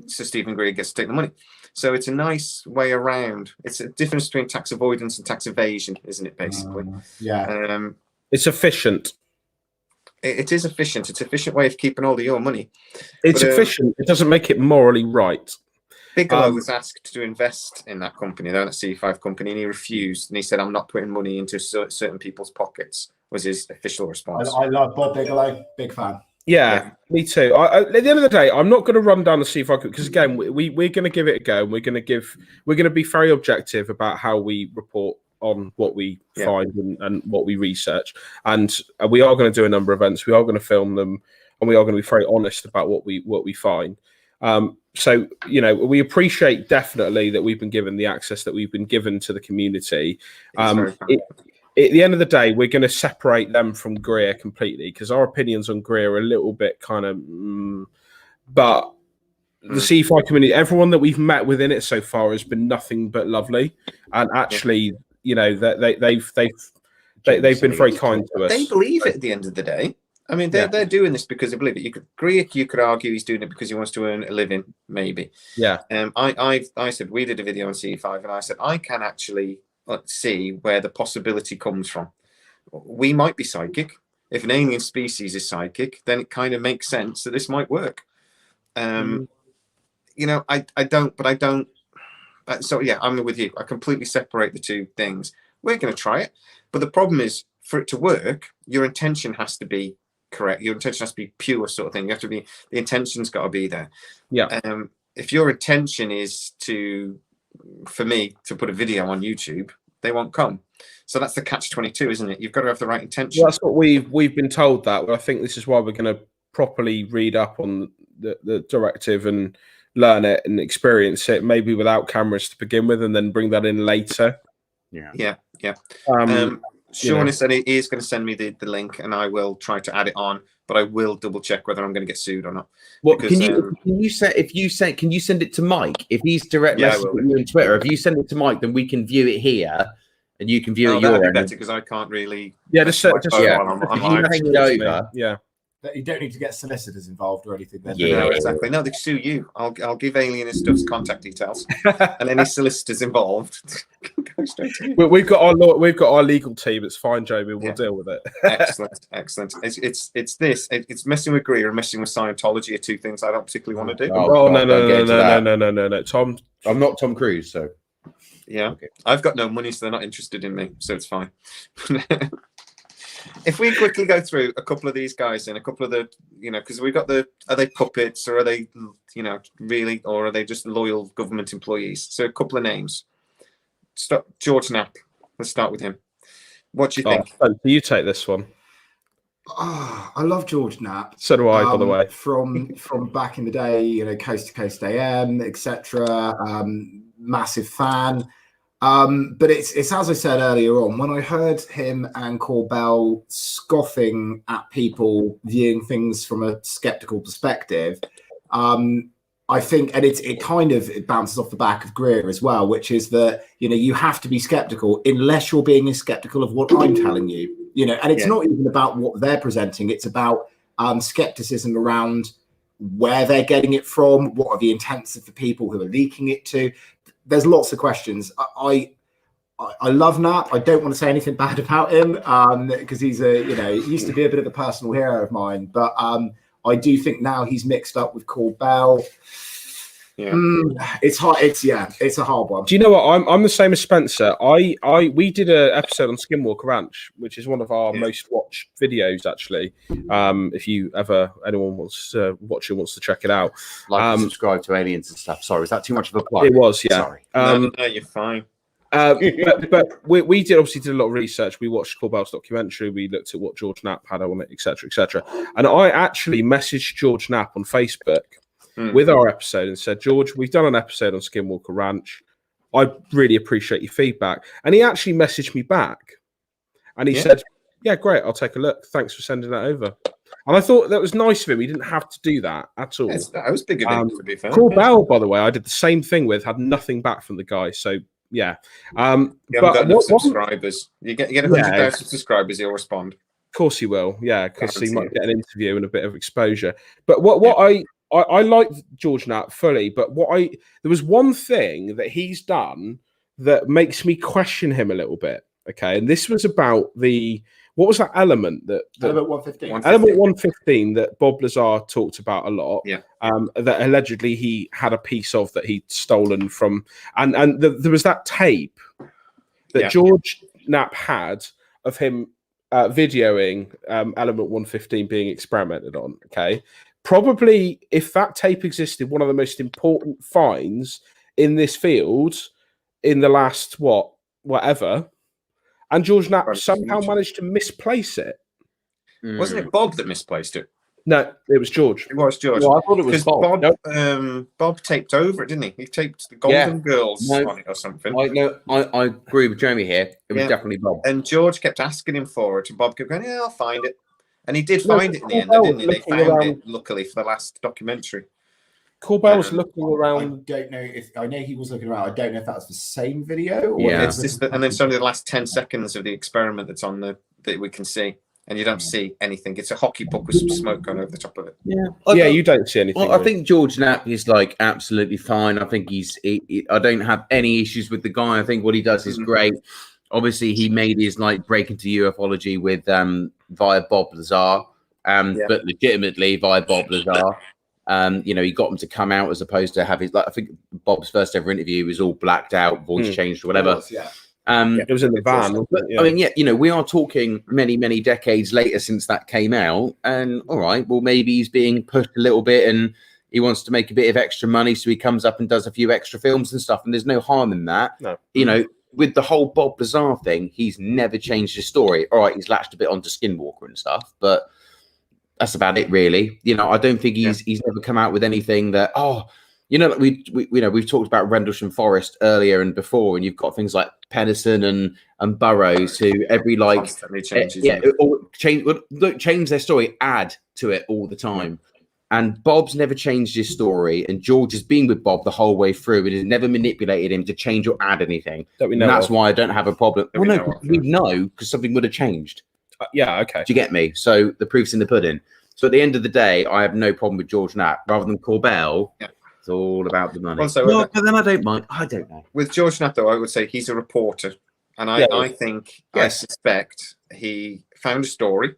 so Stephen Greer gets to take the money. So it's a nice way around. It's a difference between tax avoidance and tax evasion, isn't it? Basically, it's efficient. It is efficient. It's an efficient way of keeping all of your money. It's efficient. It doesn't make it morally right. Bigelow was asked to invest in that company, that C5 company, and he refused. And he said, "I'm not putting money into certain people's pockets," was his official response. I love Bob Bigelow, big fan. Yeah, me too. At the end of the day, I'm not going to run down the C5 because again, we're going to give it a go, and we're going to be very objective about how we report on what we find and what we research, and we are going to do a number of events. We are going to film them, and we are going to be very honest about what we find. So, we appreciate definitely that we've been given the access that we've been given to the community. At the end of the day, we're going to separate them from Greer completely because our opinions on Greer are a little bit kind of, but the C5 community, everyone that we've met within it so far has been nothing but lovely, and actually, they've been very kind to us. They believe it at the end of the day. I mean, they're doing this because they believe it. Greer, you could argue he's doing it because he wants to earn a living, maybe. Yeah. I said, we did a video on CE5, and I said, I can actually see where the possibility comes from. We might be psychic. If an alien species is psychic, then it kind of makes sense that this might work. You know, I don't. So yeah, I'm with you. I completely separate the two things. We're going to try it, but the problem is, for it to work, your intention has to be correct. Your intention has to be pure, sort of thing. You have to be, the intention's got to be there. Yeah. If your intention is for me to put a video on YouTube, they won't come. So that's the catch-22, isn't it? You've got to have the right intention. Well, that's what we've been told that. I think this is why we're going to properly read up on the directive and learn it and experience it, maybe without cameras to begin with, and then bring that in later. Yeah. You Sean know. said he is going to send me the link, and I will try to add it on, but I will double check whether I'm going to get sued or not. What Because, can you say? Can you send it to Mike? If he's direct messaging you on Twitter, if you send it to Mike, then we can view it here, and you can view it your that'd be end. better because I can't really. Just while I'm if you live. hang it over, Yeah. You don't need to get solicitors involved or anything. Then. Yeah. No, exactly. No, they sue you. I'll give Alien and Stuff's contact details, and any solicitors involved go straight to you. We've got our legal team. It's fine, Jamie. We'll deal with it. Excellent. It's messing with Greer and messing with Scientology are two things I don't particularly want to do. Oh, no, Tom. I'm not Tom Cruise, so yeah. Okay. I've got no money, so they're not interested in me, so it's fine. If we quickly go through a couple of these guys and a couple of the, because we've got are they puppets, or are they, really, or are they just loyal government employees? So a couple of names. George Knapp. Let's start with him. What do you think? Do you take this one? Oh, I love George Knapp. So do I, by the way. From back in the day, Coast to Coast AM, etc. Massive fan. But it's as I said earlier on, when I heard him and Corbell scoffing at people viewing things from a skeptical perspective, I think, and it bounces off the back of Greer as well, which is that, you have to be skeptical unless you're being skeptical of what I'm telling you, and it's not even about what they're presenting. It's about skepticism around where they're getting it from, what are the intents of the people who are leaking it to. There's lots of questions. I love Knapp. I don't want to say anything bad about him because he's he used to be a bit of a personal hero of mine. But I do think now he's mixed up with Corbell. Yeah, it's hard. It's a hard one. Do you know what? I'm the same as Spencer. We did an episode on Skinwalker Ranch, which is one of our most watched videos, actually. If anyone wants to watch it, wants to check it out, and subscribe to Aliens and stuff. Sorry, was that too much of a plug? It was, yeah. Sorry. No, you're fine. But we did a lot of research. We watched Corbell's documentary. We looked at what George Knapp had on it, etc., etc. And I actually messaged George Knapp on Facebook with our episode and said, George, we've done an episode on Skinwalker Ranch. I really appreciate your feedback. And he actually messaged me back, and he said, "Yeah, great. I'll take a look. Thanks for sending that over." And I thought that was nice of him. He didn't have to do that at all. That was big of him, to be fair. Corbell, by the way, I did the same thing with. Had nothing back from the guy. So. Yeah, you haven't got enough subscribers. You get 100,000 subscribers, he'll respond. Of course he will. Yeah, because he might get an interview and a bit of exposure. But what I like George Knapp fully. But there was one thing that he's done that makes me question him a little bit. Okay, and this was about what was that element that element 115? Element 115 that Bob Lazar talked about a lot. Yeah. That allegedly he had a piece of that he'd stolen from, and there was that tape that George Knapp had of him videoing element 115 being experimented on. Okay, probably if that tape existed, one of the most important finds in this field in the last whatever. And George Knapp somehow managed to misplace it. Wasn't it Bob that misplaced it? No, it was George. It was George. Well, I thought it was Bob. Bob taped over it, didn't he? He taped the Golden Girls on it or something. I agree with Jeremy here. It was definitely Bob. And George kept asking him for it, and Bob kept going, I'll find it. And he did find it in the end, didn't he? They found it, luckily, for the last documentary. Corbell was looking around. I don't know I know he was looking around. I don't know if that was the same video. Or It's just and then it's only the last 10 seconds of the experiment that's on that we can see. and you don't see anything. It's a hockey puck with some smoke going over the top of it. Yeah, you don't see anything. I think George Knapp is like absolutely fine. I think I don't have any issues with the guy. I think what he does is great. Obviously, he made his like break into ufology with via Bob Lazar, but legitimately via Bob Lazar. You know, he got him to come out as opposed to have his, like, I think Bob's first ever interview was all blacked out, voice changed or whatever. It was in the van. But, I mean, you know, we are talking many, many decades later since that came out. And all right, well, maybe he's being pushed a little bit and he wants to make a bit of extra money. So he comes up and does a few extra films and stuff. And there's no harm in that. No. You know, with the whole Bob Lazar thing, he's never changed his story. All right, he's latched a bit onto Skinwalker and stuff, but that's about it, really. You know, I don't think he's never come out with anything that, you know, we've talked about Rendlesham Forest earlier and before, and you've got things like Pedersen and Burroughs who every like change their story, add to it all the time. And Bob's never changed his story, and George has been with Bob the whole way through and has never manipulated him to change or add anything. And that's why I don't have a problem. Well, no, we know because something would have changed. Yeah, okay. Do you get me? So the proof's in the pudding. So at the end of the day, I have no problem with George Knapp. Rather than Corbell, it's all about the money. Also, but then I don't mind. I don't know. With George Knapp, though, I would say he's a reporter. And I think, I suspect he found a story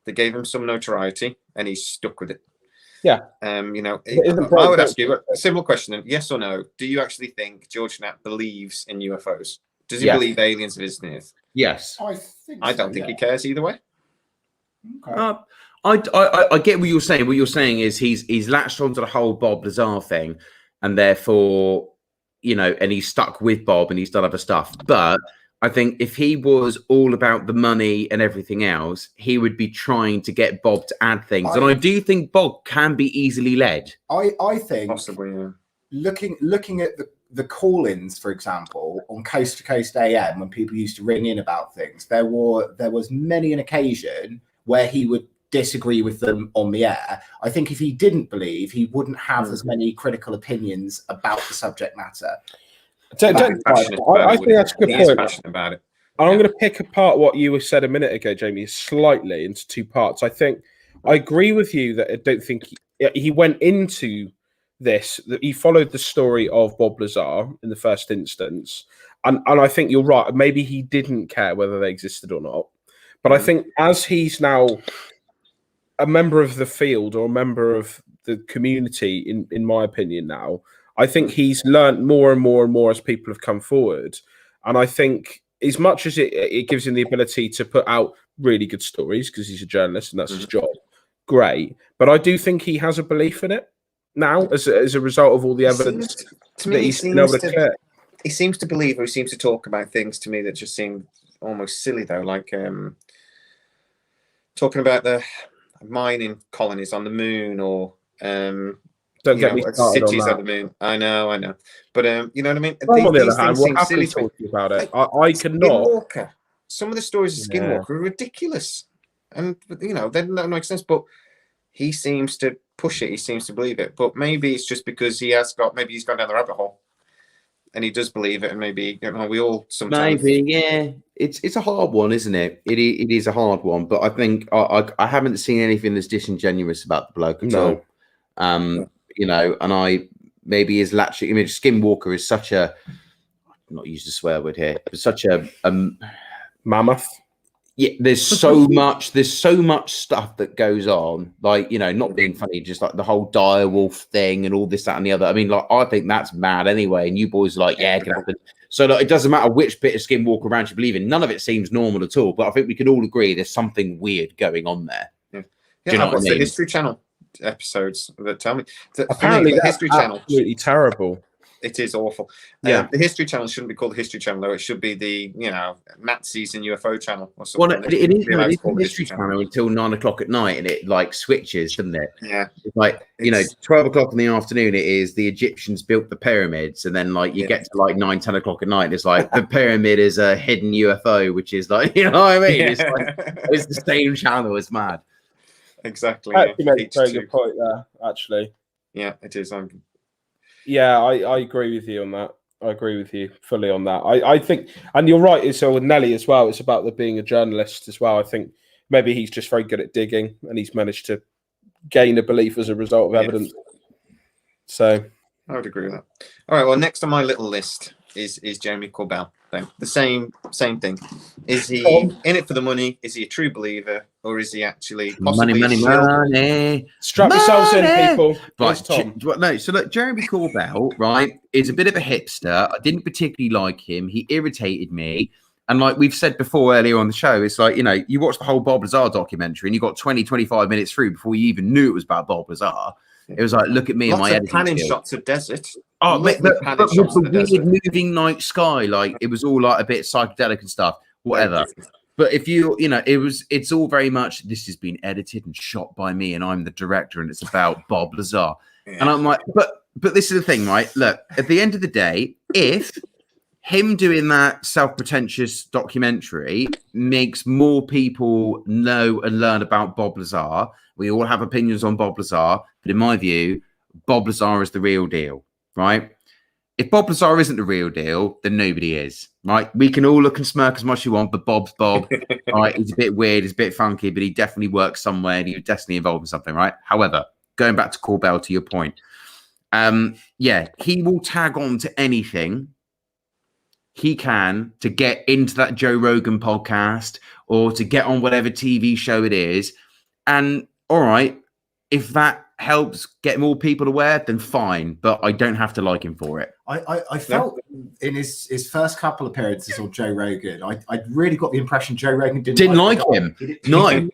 that gave him some notoriety and he's stuck with it. Yeah. You know, I would ask you a simple question, then, yes or no. Do you actually think George Knapp believes in UFOs? Does he believe aliens visiting Earth? Yes. I don't think he cares either way. Okay. I get what you're saying. What you're saying is he's latched onto the whole Bob Lazar thing, and therefore, you know, and he's stuck with Bob and he's done other stuff. But I think if he was all about the money and everything else, he would be trying to get Bob to add things. And I do think Bob can be easily led. I think possibly, yeah. Looking at the call-ins, for example, on Coast to Coast AM, when people used to ring in about things, there was many an occasion where he would disagree with them on the air. I think if he didn't believe, he wouldn't have as many critical opinions about the subject matter. I think that's a good point. Passionate about it. I'm going to pick apart what you said a minute ago, Jamie, slightly into two parts. I think I agree with you that I don't think he went into this, that he followed the story of Bob Lazar in the first instance. And I think you're right. Maybe he didn't care whether they existed or not. But I think as he's now a member of the field or a member of the community, in my opinion now, I think he's learned more and more and more as people have come forward. And I think as much as it gives him the ability to put out really good stories, because he's a journalist and that's his job, great. But I do think he has a belief in it now as a result of all the evidence that he's been able to clear. He seems to believe, or he seems to talk about things to me that just seem almost silly, though, like talking about the mining colonies on the moon, or don't get me started cities on on the moon. I know, but you know what I mean. On the other hand, we'll happily talk to you about it. I cannot. Skinwalker. Some of the stories of Skinwalker are ridiculous, and you know they don't make sense. But he seems to push it. He seems to believe it. But maybe it's just because he's gone down the rabbit hole, and he does believe it. And maybe, you know, we all sometimes. Maybe, it's a hard one, isn't it? It is a hard one. But I think I haven't seen anything that's disingenuous about the bloke at all. You know, and maybe his latching. I mean, Skinwalker is such a, I'm not use the swear word here, but such a mammoth. Yeah, there's so much stuff that goes on. Like, you know, not being funny, just like the whole direwolf thing and all this, that, and the other. I mean, like, I think that's mad anyway. And you boys are like, yeah, it can happen. So like, it doesn't matter which bit of Skinwalker ranch you believe in. None of it seems normal at all. But I think we can all agree there's something weird going on there. Yeah. Do you know what I mean? The History Channel episodes that tell me. Apparently, the History Channel absolutely terrible. It is awful. Yeah, the History Channel shouldn't be called the History Channel, though. It should be the, you know, Nazis and UFO channel or something. Well, it is the History Channel until 9 o'clock at night, and it like switches, doesn't it? Yeah. It's like, you know, 12 o'clock in the afternoon, it is the Egyptians built the pyramids, and then like you get to like 9, 10 o'clock at night, and it's like the pyramid is a hidden UFO, which is like, you know what I mean? It's like, it's the same channel. It's mad. Exactly. You made a very good point there, actually. Yeah, it is. Yeah, I agree with you on that. I agree with you fully on that. I think, and you're right, it's with Nelly as well. It's about being a journalist as well. I think maybe he's just very good at digging, and he's managed to gain a belief as a result of evidence. So I would agree with that. All right. Well, next on my little list is Jeremy Corbell. Then the same thing. Is he in it for the money? Is he a true believer, or is he actually possibly money? Strap yourselves in, people. Right, Tom. No. So look, Jeremy Corbell, right, is a bit of a hipster. I didn't particularly like him. He irritated me. And like we've said before earlier on the show, it's like, you know, you watch the whole Bob Lazar documentary and you got 20, 25 minutes through before you even knew it was about Bob Lazar. It was like, look at me and my editing panning skills. shots of desert. Oh, but with the weird moving night sky, like it was all like a bit psychedelic and stuff, whatever. But if you know, it's all very much, this has been edited and shot by me and I'm the director and it's about Bob Lazar. Yeah. And I'm like, but this is the thing, right? Look, at the end of the day, if him doing that self-pretentious documentary makes more people know and learn about Bob Lazar. We all have opinions on Bob Lazar, but in my view, Bob Lazar is the real deal, right? If Bob Lazar isn't the real deal, then nobody is, right? We can all look and smirk as much as you want, but Bob's Bob, right? He's a bit weird, he's a bit funky, but he definitely works somewhere and he's definitely involved in something, right? However, going back to Corbell, to your point, yeah, he will tag on to anything he can to get into that Joe Rogan podcast or to get on whatever TV show it is. And all right, if that helps get more people aware, then fine. But I don't have to like him for it. I felt in his first couple of appearances on Joe Rogan, I really got the impression Joe Rogan didn't like him. No.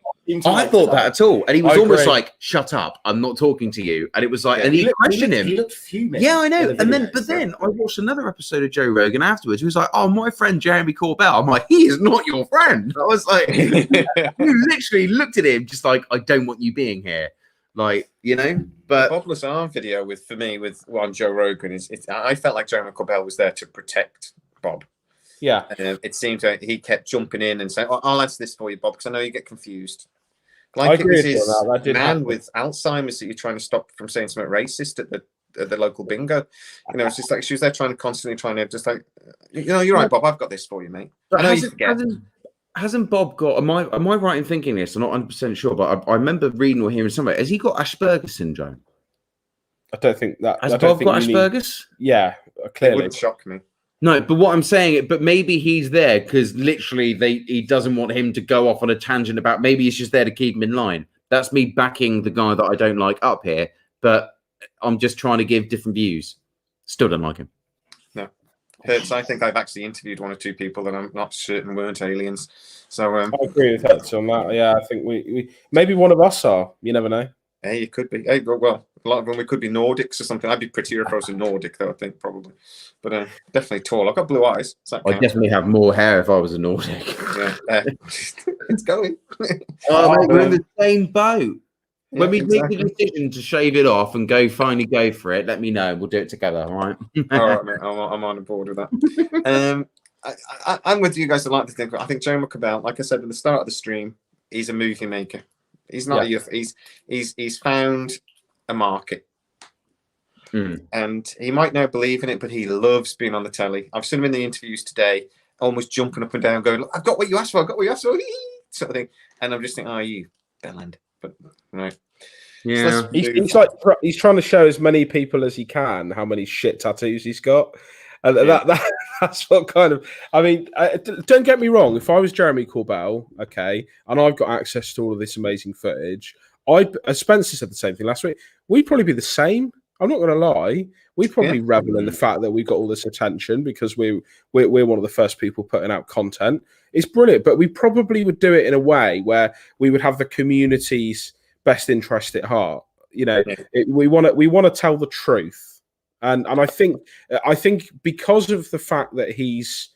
I thought that at all. And he was almost like, shut up, I'm not talking to you. And it was like, and he questioned him. He looked fuming. Yeah, I know. And then, but then I watched another episode of Joe Rogan afterwards. He was like, oh, my friend Jeremy Corbell. I'm like, he is not your friend. I was like, you literally looked at him just like, I don't want you being here. Like, you know, but the Bob Lazar video with on Joe Rogan I felt like Jeremy Corbell was there to protect Bob. Yeah. It seemed like he kept jumping in and saying, oh, I'll answer this for you, Bob, because I know you get confused. I Like it agree was with his that. man with Alzheimer's that you're trying to stop from saying something racist at the local bingo. You know, it's just like she was there constantly trying to just like, you know, you're right, Bob, I've got this for you, mate. But I know you forget. Hasn't Bob got? Am I right in thinking this? I'm not 100% sure, but I remember reading or hearing somewhere. Has he got Asperger's syndrome? I don't think that. Has Bob got Asperger's? Yeah, clearly. It wouldn't shock me. No, but what I'm saying, but maybe he's there because literally he doesn't want him to go off on a tangent about. Maybe he's just there to keep him in line. That's me backing the guy that I don't like up here, but I'm just trying to give different views. Still don't like him. No, Hertz, I think I've actually interviewed one or two people that I'm not certain weren't aliens. So I agree with Hertz on that. Yeah, I think we maybe one of us are. You never know. Hey, it could be. Hey, well, a lot of them we could be Nordics or something. I'd be prettier if I was a Nordic, though. I think probably, but definitely tall. I've got blue eyes. I definitely have more hair if I was a Nordic. Yeah, it's going. We're in the same boat. When we make the decision to shave it off and finally go for it, let me know. We'll do it together. All right. All right, mate. I'm on board with that. I'm with you guys. I think Jeremy Corbell, like I said at the start of the stream, he's a movie maker. He's not he's found a market. And he might not believe in it, but he loves being on the telly. I've seen him in the interviews today, almost jumping up and down, going, I've got what you asked for, sort of thing. And I'm just thinking, you bellend. But right. Yeah. So he's trying to show as many people as he can how many shit tattoos he's got. And that's what kind of, I mean, don't get me wrong. If I was Jeremy Corbell, okay, and I've got access to all of this amazing footage, Spencer said the same thing last week. We'd probably be the same. I'm not going to lie. We'd probably revel in the fact that we got all this attention because we're one of the first people putting out content. It's brilliant, but we probably would do it in a way where we would have the community's best interest at heart. You know, we want to tell the truth. And I think because of the fact that he's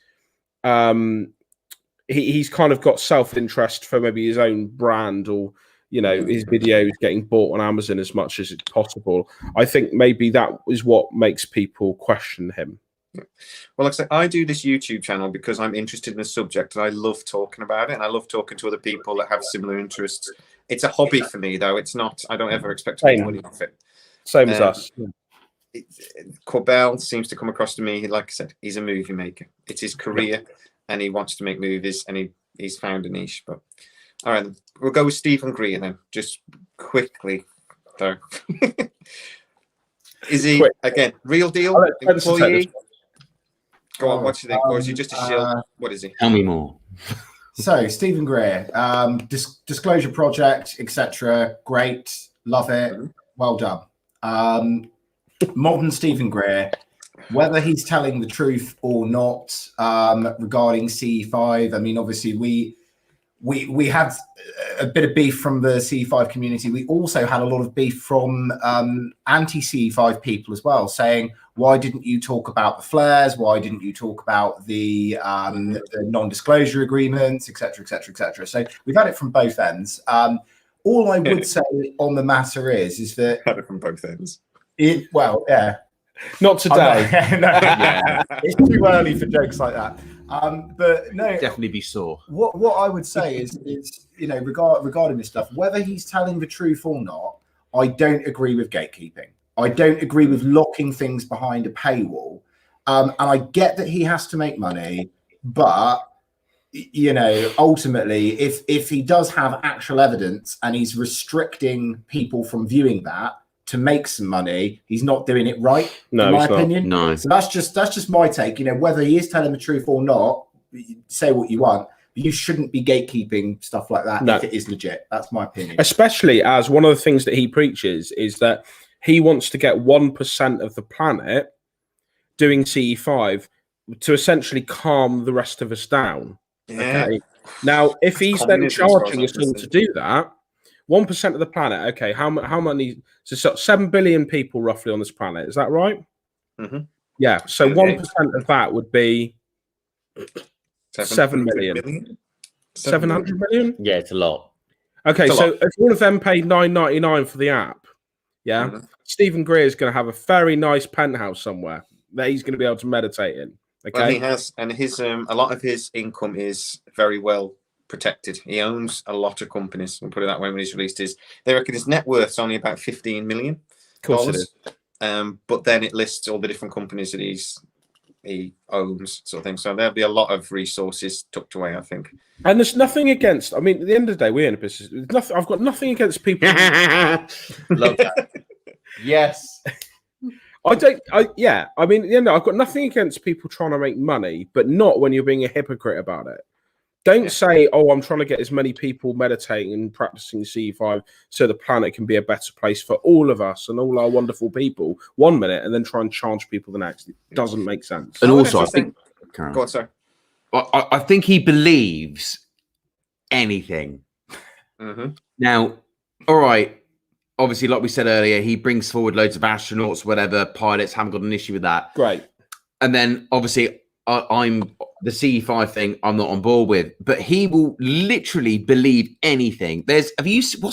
kind of got self-interest for maybe his own brand or, you know, his videos getting bought on Amazon as much as it's possible, I think maybe that is what makes people question him. Well, like I say, I do this YouTube channel because I'm interested in the subject and I love talking about it and I love talking to other people that have similar interests. It's a hobby for me, though. It's not. I don't ever expect to make money off it. Same as us. Corbell seems to come across to me, like I said, he's a movie maker. It's his career and he wants to make movies and he's found a niche. But All right, then. We'll go with Stephen Greer then, just quickly, though. Is he, Quick. again, real deal? I'll let Spencer take Employee? this one. Go on, what do you think? Or is he just a shill? What is he? Tell me more. So Stephen Greer, Disclosure Project, etc. Great, love it, well done. Modern Stephen Greer, whether he's telling the truth or not regarding CE5. I mean, obviously we had a bit of beef from the CE5 community. We also had a lot of beef from anti-CE5 people as well, saying, why didn't you talk about the flares? Why didn't you talk about the non-disclosure agreements, et cetera, et cetera, et cetera? So we've had it from both ends. All I would say on the matter is that... Had it from both ends. Well, yeah. Not today. No, yeah. It's too early for jokes like that. But no, Definitely be sore. What I would say is you know, regarding this stuff, whether he's telling the truth or not, I don't agree with gatekeeping. I don't agree with locking things behind a paywall. And I get that he has to make money, but you know, ultimately, if he does have actual evidence and he's restricting people from viewing that to make some money, he's not doing it right, in my opinion. No. So that's just my take. You know, whether he is telling the truth or not, say what you want, but you shouldn't be gatekeeping stuff like that if it is legit. That's my opinion. Especially as one of the things that he preaches is that he wants to get 1% of the planet doing CE5 to essentially calm the rest of us down. Yeah. Okay. Now, if he's then Communism, as far as charging I'm us all to concerned. do that, 1% of the planet, okay, how many? So 7 billion people roughly on this planet, is that right? Mm-hmm. Yeah, so 1% of that would be 7 million. 700 million? Yeah, it's a lot. Okay, It's a so lot. if all of them paid $9.99 for the app, yeah, Stephen Greer is going to have a very nice penthouse somewhere that he's going to be able to meditate in. Okay, Well, he has, and his a lot of his income is very well protected. He owns a lot of companies. We'll put it that way. When he's released they reckon his net worth's only about $15 million. Of course it is. But then it lists all the different companies that he owns, sort of thing. So there'll be a lot of resources tucked away, I think. And there's nothing against. I mean, at the end of the day, we're in a business. Nothing. I've got nothing against people. Love that. Yes. I don't. Yeah. I mean, you know, I've got nothing against people trying to make money, but not when you're being a hypocrite about it. Don't say, "Oh, I'm trying to get as many people meditating and practicing CE5 so the planet can be a better place for all of us and all our wonderful people." 1 minute, and then try and charge people the next. It doesn't make sense. And also, I think. Go on, sorry. I think he believes anything. Mm-hmm. Now, all right. Obviously, like we said earlier, he brings forward loads of astronauts, whatever, pilots, haven't got an issue with that. Great. And then, obviously, I'm the CE5 thing I'm not on board with, but he will literally believe anything. What's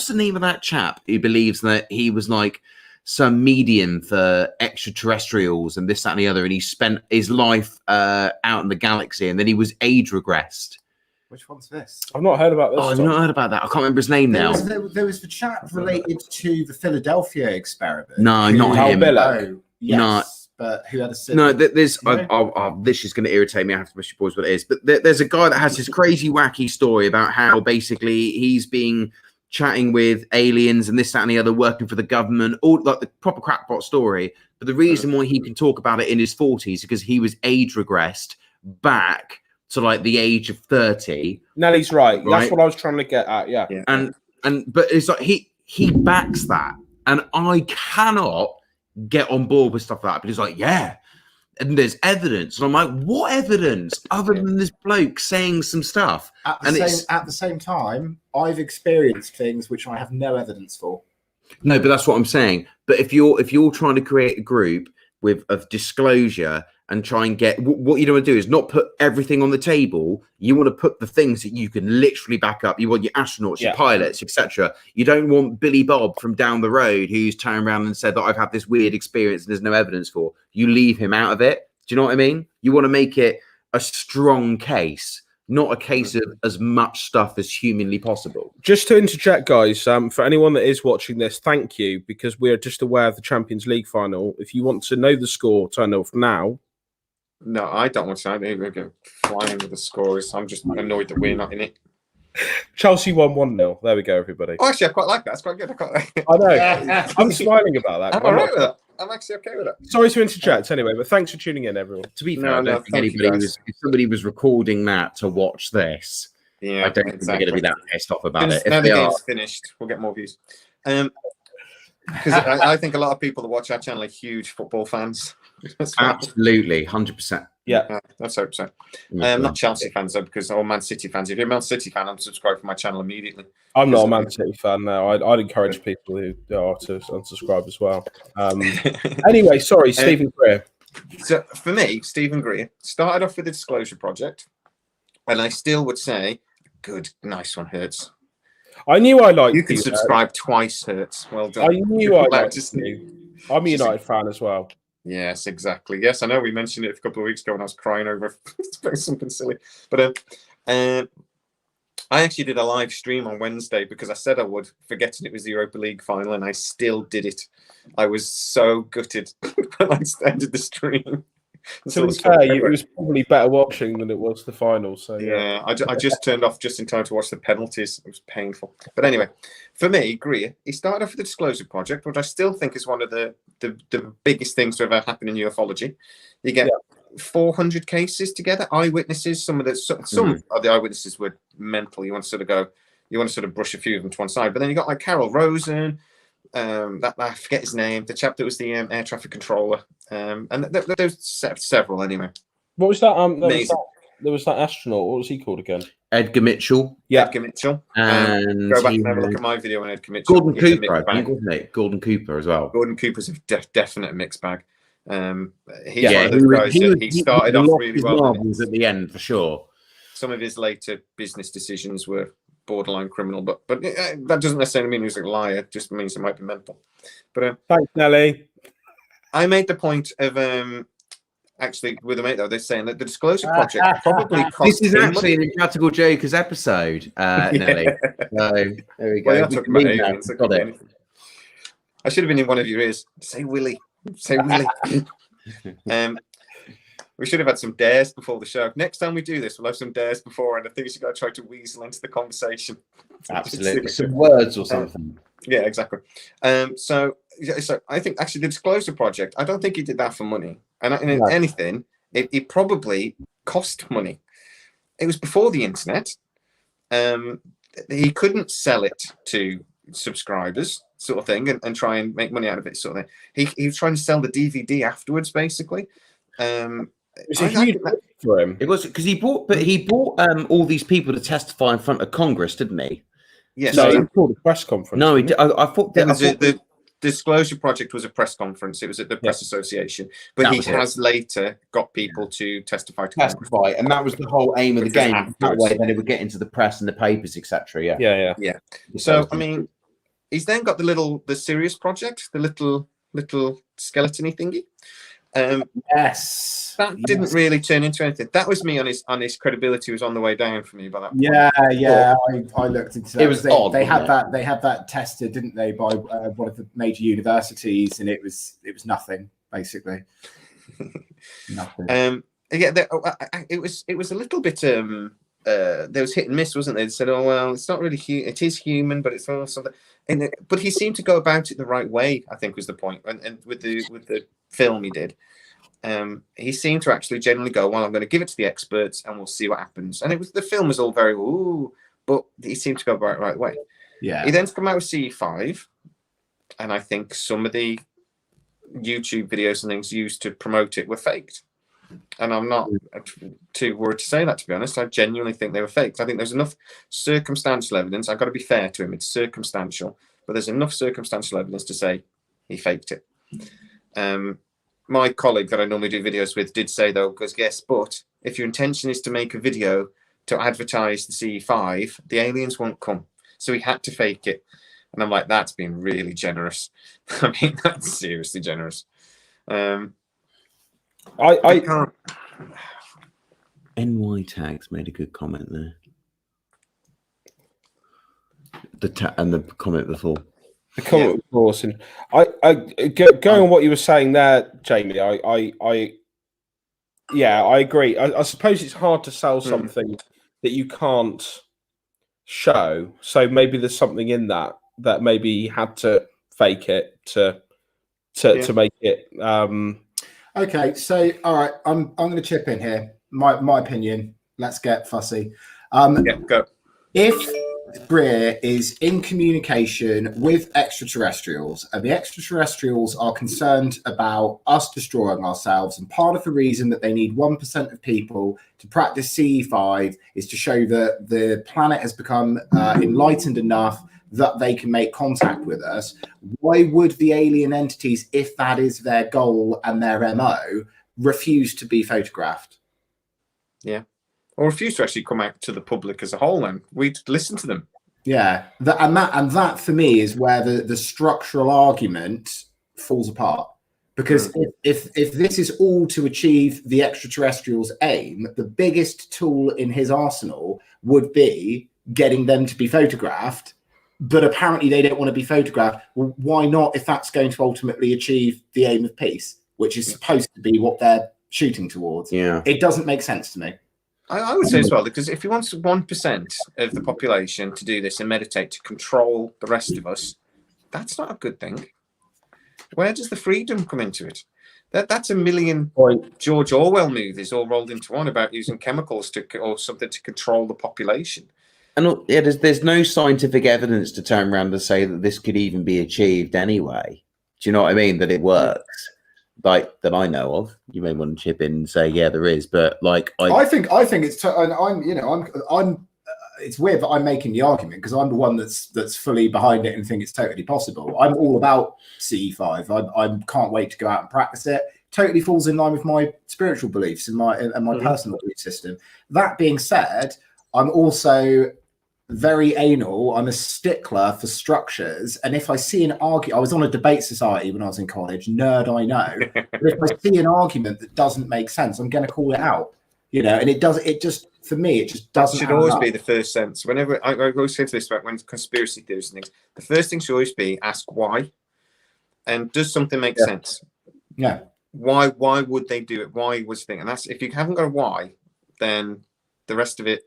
the name of that chap who believes that he was like some medium for extraterrestrials and this, that, and the other, and he spent his life out in the galaxy, and then he was age regressed. Which one's this? I've not heard about this. Oh, I've not heard about that. I can't remember his name now. There was the chap related to the Philadelphia experiment. No, not him. Oh, yes, No. But who had a No, there's. You know? This is going to irritate me. I have to wish you boys what it is. But there's a guy that has this crazy, wacky story about how basically he's been chatting with aliens and this, that, and the other, working for the government, all like the proper crackpot story. But the reason why he can talk about it in his 40s is because he was age regressed back to like the age of 30. Nellie's right. That's what I was trying to get at. Yeah. But it's like he backs that, and I cannot get on board with stuff like that. But he's like, yeah, and there's evidence, and I'm like, what evidence other than this bloke saying some stuff? At the same time, I've experienced things which I have no evidence for. No, but that's what I'm saying. But if you're trying to create a group of disclosure and try and get what you don't want to do is not put everything on the table. You want to put the things that you can literally back up. You want your astronauts, your pilots, etc. You don't want Billy Bob from down the road who's turned around and said that I've had this weird experience and there's no evidence for. You leave him out of it. Do you know what I mean? You want to make it a strong case, not a case of as much stuff as humanly possible. Just to interject, guys, for anyone that is watching this, thank you, because we're just aware of the Champions League final. If you want to know the score, turn off now. No, I don't want to. I think we're going flying with the scores. I'm just annoyed that we're not in it. Chelsea won 1-0. There we go, everybody. Oh, actually, I quite like that. That's quite good. I know. I'm smiling about that. I'm all right with that. I'm actually okay with it. Sorry to interject anyway, but thanks for tuning in, everyone. To be fair, I don't think anybody was. If somebody was recording that to watch this, I don't think they're going to be that pissed off about it. Now If the they game's are, finished, we'll get more views. Because I think a lot of people that watch our channel are huge football fans. absolutely, 100%. Yeah, let's hope so. Not Chelsea fans though, because all Man City fans. If you're a Man City fan, unsubscribe from my channel immediately. I'm not a Man City fan now. I'd encourage people who are to unsubscribe as well. Anyway, sorry, Stephen Greer. So for me, Stephen Greer started off with the Disclosure Project, and I still would say, good, nice one, Hertz. I knew I liked you. Can subscribe twice, Hertz. Well done. I knew I liked you. I'm a United fan as well. Yes, exactly. Yes, I know we mentioned it a couple of weeks ago when I was crying over something silly. But I actually did a live stream on Wednesday because I said I would, forgetting it was the Europa League final, and I still did it. I was so gutted when I ended the stream. To be fair, it was probably better watching than it was the final. So yeah, I just turned off just in time to watch the penalties. It was painful. But anyway, for me, Greer, he started off with the Disclosure Project, which I still think is one of the biggest things to ever happen in ufology. You get 400 cases together, eyewitnesses. Some of the eyewitnesses were mental. You want to sort of brush a few of them to one side. But then you got like Carol Rosen. That I forget his name, the chap that was the air traffic controller, and there's several anyway. What was that? There was that astronaut. What was he called again? Edgar Mitchell. Yeah, Edgar Mitchell. And go back and have a look at my video on Edgar Mitchell. Gordon Cooper, I think, wasn't it? Gordon Cooper as well. Gordon Cooper's a definite mixed bag. He's one of those guys that he started off really well. Marbles at the end for sure. Some of his later business decisions were borderline criminal, but that doesn't necessarily mean he's a liar. It just means he might be mental. But thanks, Nelly. I made the point of actually with a mate though. They're saying that the Disclosure Project probably cost. This is actually an Incredible Jokers episode, Nelly. So there we go. Well, talking about aliens, got it. I should have been in one of your ears. Say Willie. Say Willie. We should have had some dares before the show. Next time we do this, we'll have some dares before, and I think you've got to try to weasel into the conversation. Absolutely. Some words or something. Yeah, exactly. So I think actually the Disclosure Project, I don't think he did that for money. And if anything, it probably cost money. It was before the internet. He couldn't sell it to subscribers, sort of thing, and try and make money out of it, sort of thing. He was trying to sell the DVD afterwards, basically. It was a huge for him. It was because he bought all these people to testify in front of Congress, didn't he? Yes. No, he called a press conference. No, I thought the Disclosure Project was a press conference. It was at the Press Association, but he has later got people to testify, and that was the whole aim of the game. That way, then it would get into the press and the papers, etc. Yeah. So I mean, he's then got the Sirius Project, the little skeleton-y thingy. Yes, that didn't really turn into anything. That was me on his credibility was on the way down for me by that point. Yeah. I looked into that. It was odd. They had that tested, didn't they, by one of the major universities, and it was nothing basically. Nothing. It was a little bit. There was hit and miss, wasn't there? They said, "Oh well, it's not really it is human, but it's all something." But he seemed to go about it the right way, I think was the point. And with the film he did, he seemed to actually generally go, "Well, I'm going to give it to the experts, and we'll see what happens." And the film was all very but he seemed to go about it the right way. Yeah. He then come out with CE5, and I think some of the YouTube videos and things used to promote it were faked. And I'm not too worried to say that, to be honest. I genuinely think they were faked. I think there's enough circumstantial evidence. I've got to be fair to him. It's circumstantial, but there's enough circumstantial evidence to say he faked it. My colleague that I normally do videos with did say, though, because yes, but if your intention is to make a video to advertise the CE5, the aliens won't come. So he had to fake it. And I'm like, that's been really generous. I mean, that's seriously generous. I can't. NY Tags made a good comment there. And the comment before. The comment was awesome. Going on what you were saying there, Jamie. I agree. I suppose it's hard to sell something that you can't show. So maybe there's something in that maybe he had to fake it to make it. Okay, so all right, I'm going to chip in here. My opinion. Let's get fussy. Go. If Greer is in communication with extraterrestrials and the extraterrestrials are concerned about us destroying ourselves, and part of the reason that they need 1% of people to practice CE5 is to show that the planet has become enlightened enough that they can make contact with us, why would the alien entities, if that is their goal and their MO, refuse to be photographed? Yeah. Or refuse to actually come out to the public as a whole, and we'd listen to them. Yeah, that for me is where the structural argument falls apart. Because if this is all to achieve the extraterrestrials' aim, the biggest tool in his arsenal would be getting them to be photographed. But apparently they don't want to be photographed. Well, why not, if that's going to ultimately achieve the aim of peace, which is supposed to be what they're shooting towards? Yeah, it doesn't make sense to me. I would say as well, because if he wants 1% of the population to do this and meditate to control the rest of us, that's not a good thing. Where does the freedom come into it? That's a million George Orwell movies all rolled into one about using chemicals or something to control the population. and yeah, there's no scientific evidence to turn around and say that this could even be achieved anyway. Do you know what I mean? That it works. Like that I know of. You may want to chip in and say, yeah, there is, but like I think it's and I'm it's weird that I'm making the argument because I'm the one that's fully behind it and think it's totally possible. I'm all about CE5. I can't wait to go out and practice it. Totally falls in line with my spiritual beliefs and my personal belief system. That being said, I'm also very anal. I'm a stickler for structures, and if I see an argument, I was on a debate society when I was in college. Nerd, I know. But if I see an argument that doesn't make sense, I'm going to call it out. And it does. It just, for me, it just doesn't. Should always be the first sense. Whenever I always say this about when conspiracy theories and things, the first thing should always be ask why, and does something make sense? Yeah. Why would they do it? Why was the thing? And that's, if you haven't got a why, then the rest of it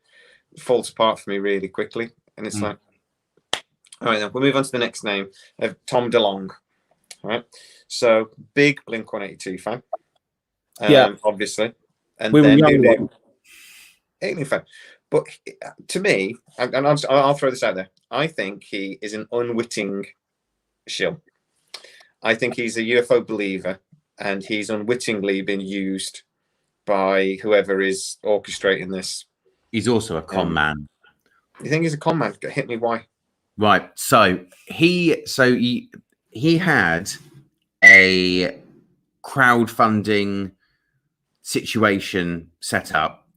falls apart for me really quickly. And it's like, all right, then we'll move on to the next name of Tom DeLonge. All right, so big Blink 182 fan, obviously, and we then were alien fan. But to me, and I'll throw this out there, I think he is an unwitting shill. I think he's a UFO believer, and he's unwittingly been used by whoever is orchestrating this. he's also a con man. You think he's a con man? Hit me, why? Right. So he had a crowdfunding situation set up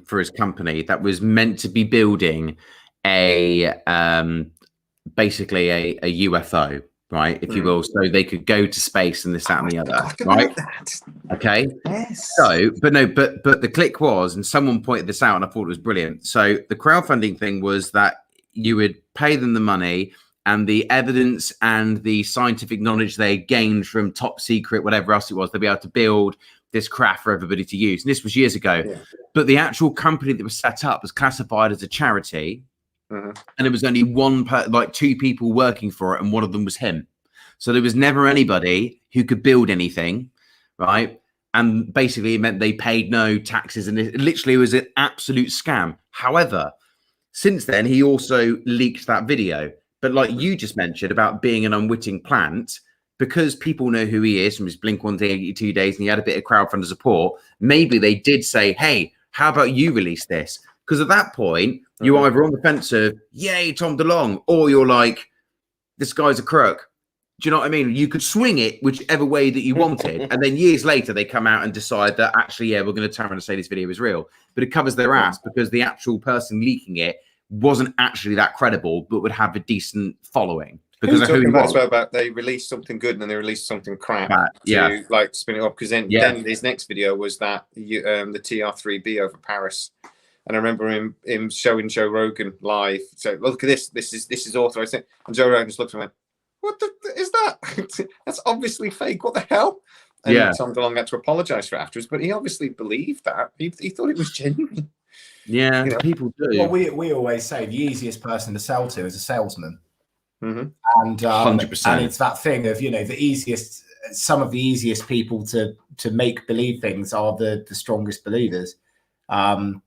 for his company that was meant to be building a basically a UFO, right, if you will, so they could go to space and this, that, and the other, right? Okay. Yes. So, but the click was, and someone pointed this out, and I thought it was brilliant. So the crowdfunding thing was that you would pay them the money, and the evidence and the scientific knowledge they gained from top secret, whatever else it was, they'd be able to build this craft for everybody to use. And this was years ago. Yeah. But the actual company that was set up was classified as a charity. And there was only two people working for it, and one of them was him. So there was never anybody who could build anything, right? And basically it meant they paid no taxes, and it literally was an absolute scam. However, since then, he also leaked that video. But like you just mentioned about being an unwitting plant, because people know who he is from his Blink 182 days, and he had a bit of crowdfunder support, maybe they did say, hey, how about you release this? Because at that point, you're either on the fence of, yay, Tom DeLonge, or you're like, this guy's a crook. Do you know what I mean? You could swing it whichever way that you wanted. And then years later, they come out and decide that actually, yeah, we're going to turn around and say this video is real. But it covers their ass because the actual person leaking it wasn't actually that credible, but would have a decent following. Because talking about as well about they released something good and then they released something crap to like spin it up. Because then his next video was that the TR-3B over Paris. And I remember him showing Joe Rogan live. So look at this. This is authorized. And Joe Rogan just looked at me and went, what the is that? That's obviously fake. What the hell? And Tom DeLonge had to apologize for it afterwards. But he obviously believed that. He thought it was genuine. Yeah, You know? people do. Well, we always say the easiest person to sell to is a salesman. Mm-hmm. And 100%. and it's that thing of, you know, some of the easiest people to make believe things are the strongest believers. So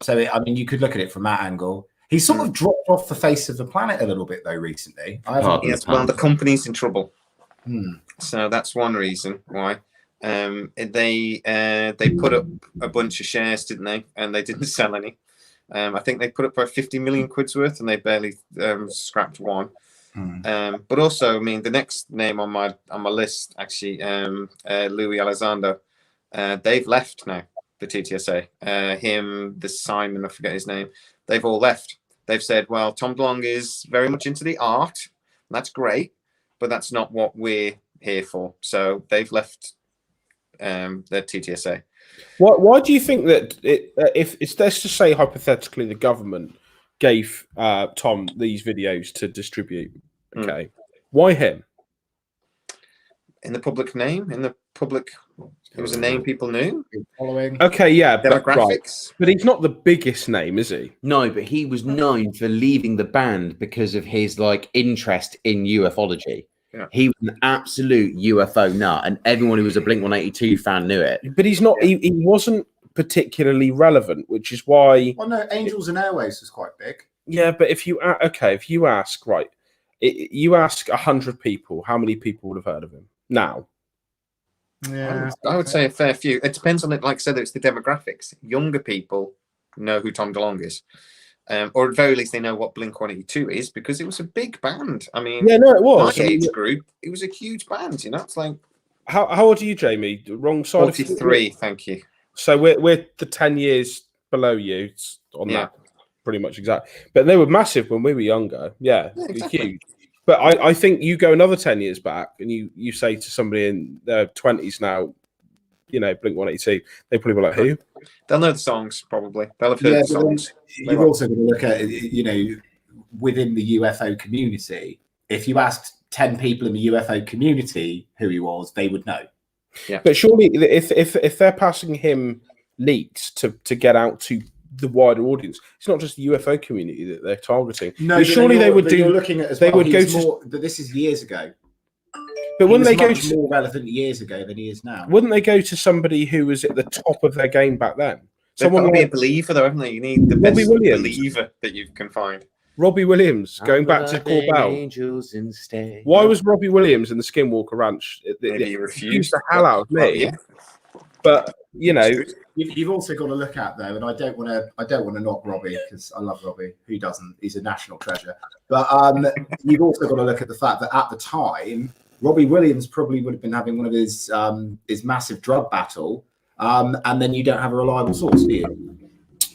I mean, you could look at it from that angle. He's sort of dropped off the face of the planet a little bit, though, recently. Yes, well, the company's in trouble, Hmm. so that's one reason why. They put up a bunch of shares, didn't they? And they didn't sell any. I think they put up about 50 million quid's worth, and they barely scrapped one. But also, I mean, the next name on my list, actually, Louis Elizondo, they've left now, the TTSA. Him, the Simon, I forget his name. They've all left. They've said, well, Tom DeLonge is very much into the art. That's great, but that's not what we're here for. So they've left the TTSA. Why do you think that if it's, let's just say hypothetically the government gave Tom these videos to distribute, okay, why him? In the public name, it was a name people knew. Following. Okay, yeah, Demographics. but he's not the biggest name, is he? No, but he was known for leaving the band because of his like interest in ufology. Yeah. He was an absolute UFO nut, and everyone who was a Blink-182 fan knew it. But he's not. He wasn't particularly relevant, which is why. Well, no, Angels and Airwaves was quite big. Yeah, but if you ask right, you ask 100 people, how many people would have heard of him now? Yeah, I would say a fair few. It depends on it. Like I said, it's the demographics. Younger people know who Tom DeLonge is, or at very least they know what Blink-182 is because it was a big band. I mean, Yeah, no, it was. My age group, it was a huge band. You know, it's like How old are you, Jamie? Wrong side. 43. Thank you. So we're the 10 years below you on that, pretty much exact. But they were massive when we were younger. Yeah, exactly. Huge. But I think you go another 10 years back and you say to somebody in their 20s now, you know, Blink-182, they probably be like, who? They'll know the songs, probably. They'll have heard the songs. You've also got to look at, you know, within the UFO community, if you asked 10 people in the UFO community who he was, they would know. Yeah. But surely if they're passing him leaks to get out to the wider audience, it's not just the UFO community that they're targeting. No, but surely they would do. You're looking at as they well, would go to. But this is years ago. But wouldn't they go much to more relevant years ago than he is now? Wouldn't they go to somebody who was at the top of their game back then? Someone Someone be a like believer, though, haven't they? You need the Robbie best Williams. believer that you can find. Robbie Williams, going back to Corbell. Angels instead. Why was Robbie Williams in the Skinwalker Ranch? Maybe he refused. The hell out of me. Well, yeah. But you know, You've also got to look at though, and I don't want to knock Robbie because I love Robbie. Who doesn't? He's a national treasure. But you've also got to look at the fact that at the time, Robbie Williams probably would have been having one of his massive drug battle, and then you don't have a reliable source, do you?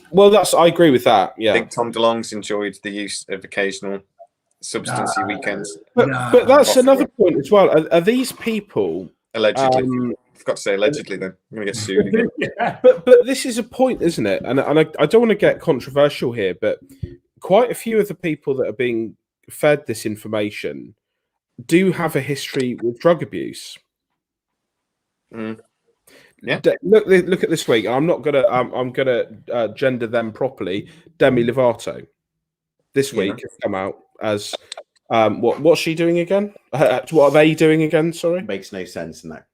well, I agree with that. Yeah, I think Tom DeLonge's enjoyed the use of occasional substancy weekends. but that's another point as well. Are these people Allegedly. I've got to say allegedly then. I'm going to get sued again. But this is a point, isn't it? And I don't want to get controversial here, but quite a few of the people that are being fed this information do have a history with drug abuse. Yeah. Look at this week. I'm gonna gender them properly. Demi Lovato this week has come out as what's she doing again? What are they doing again? Sorry, Makes no sense in that.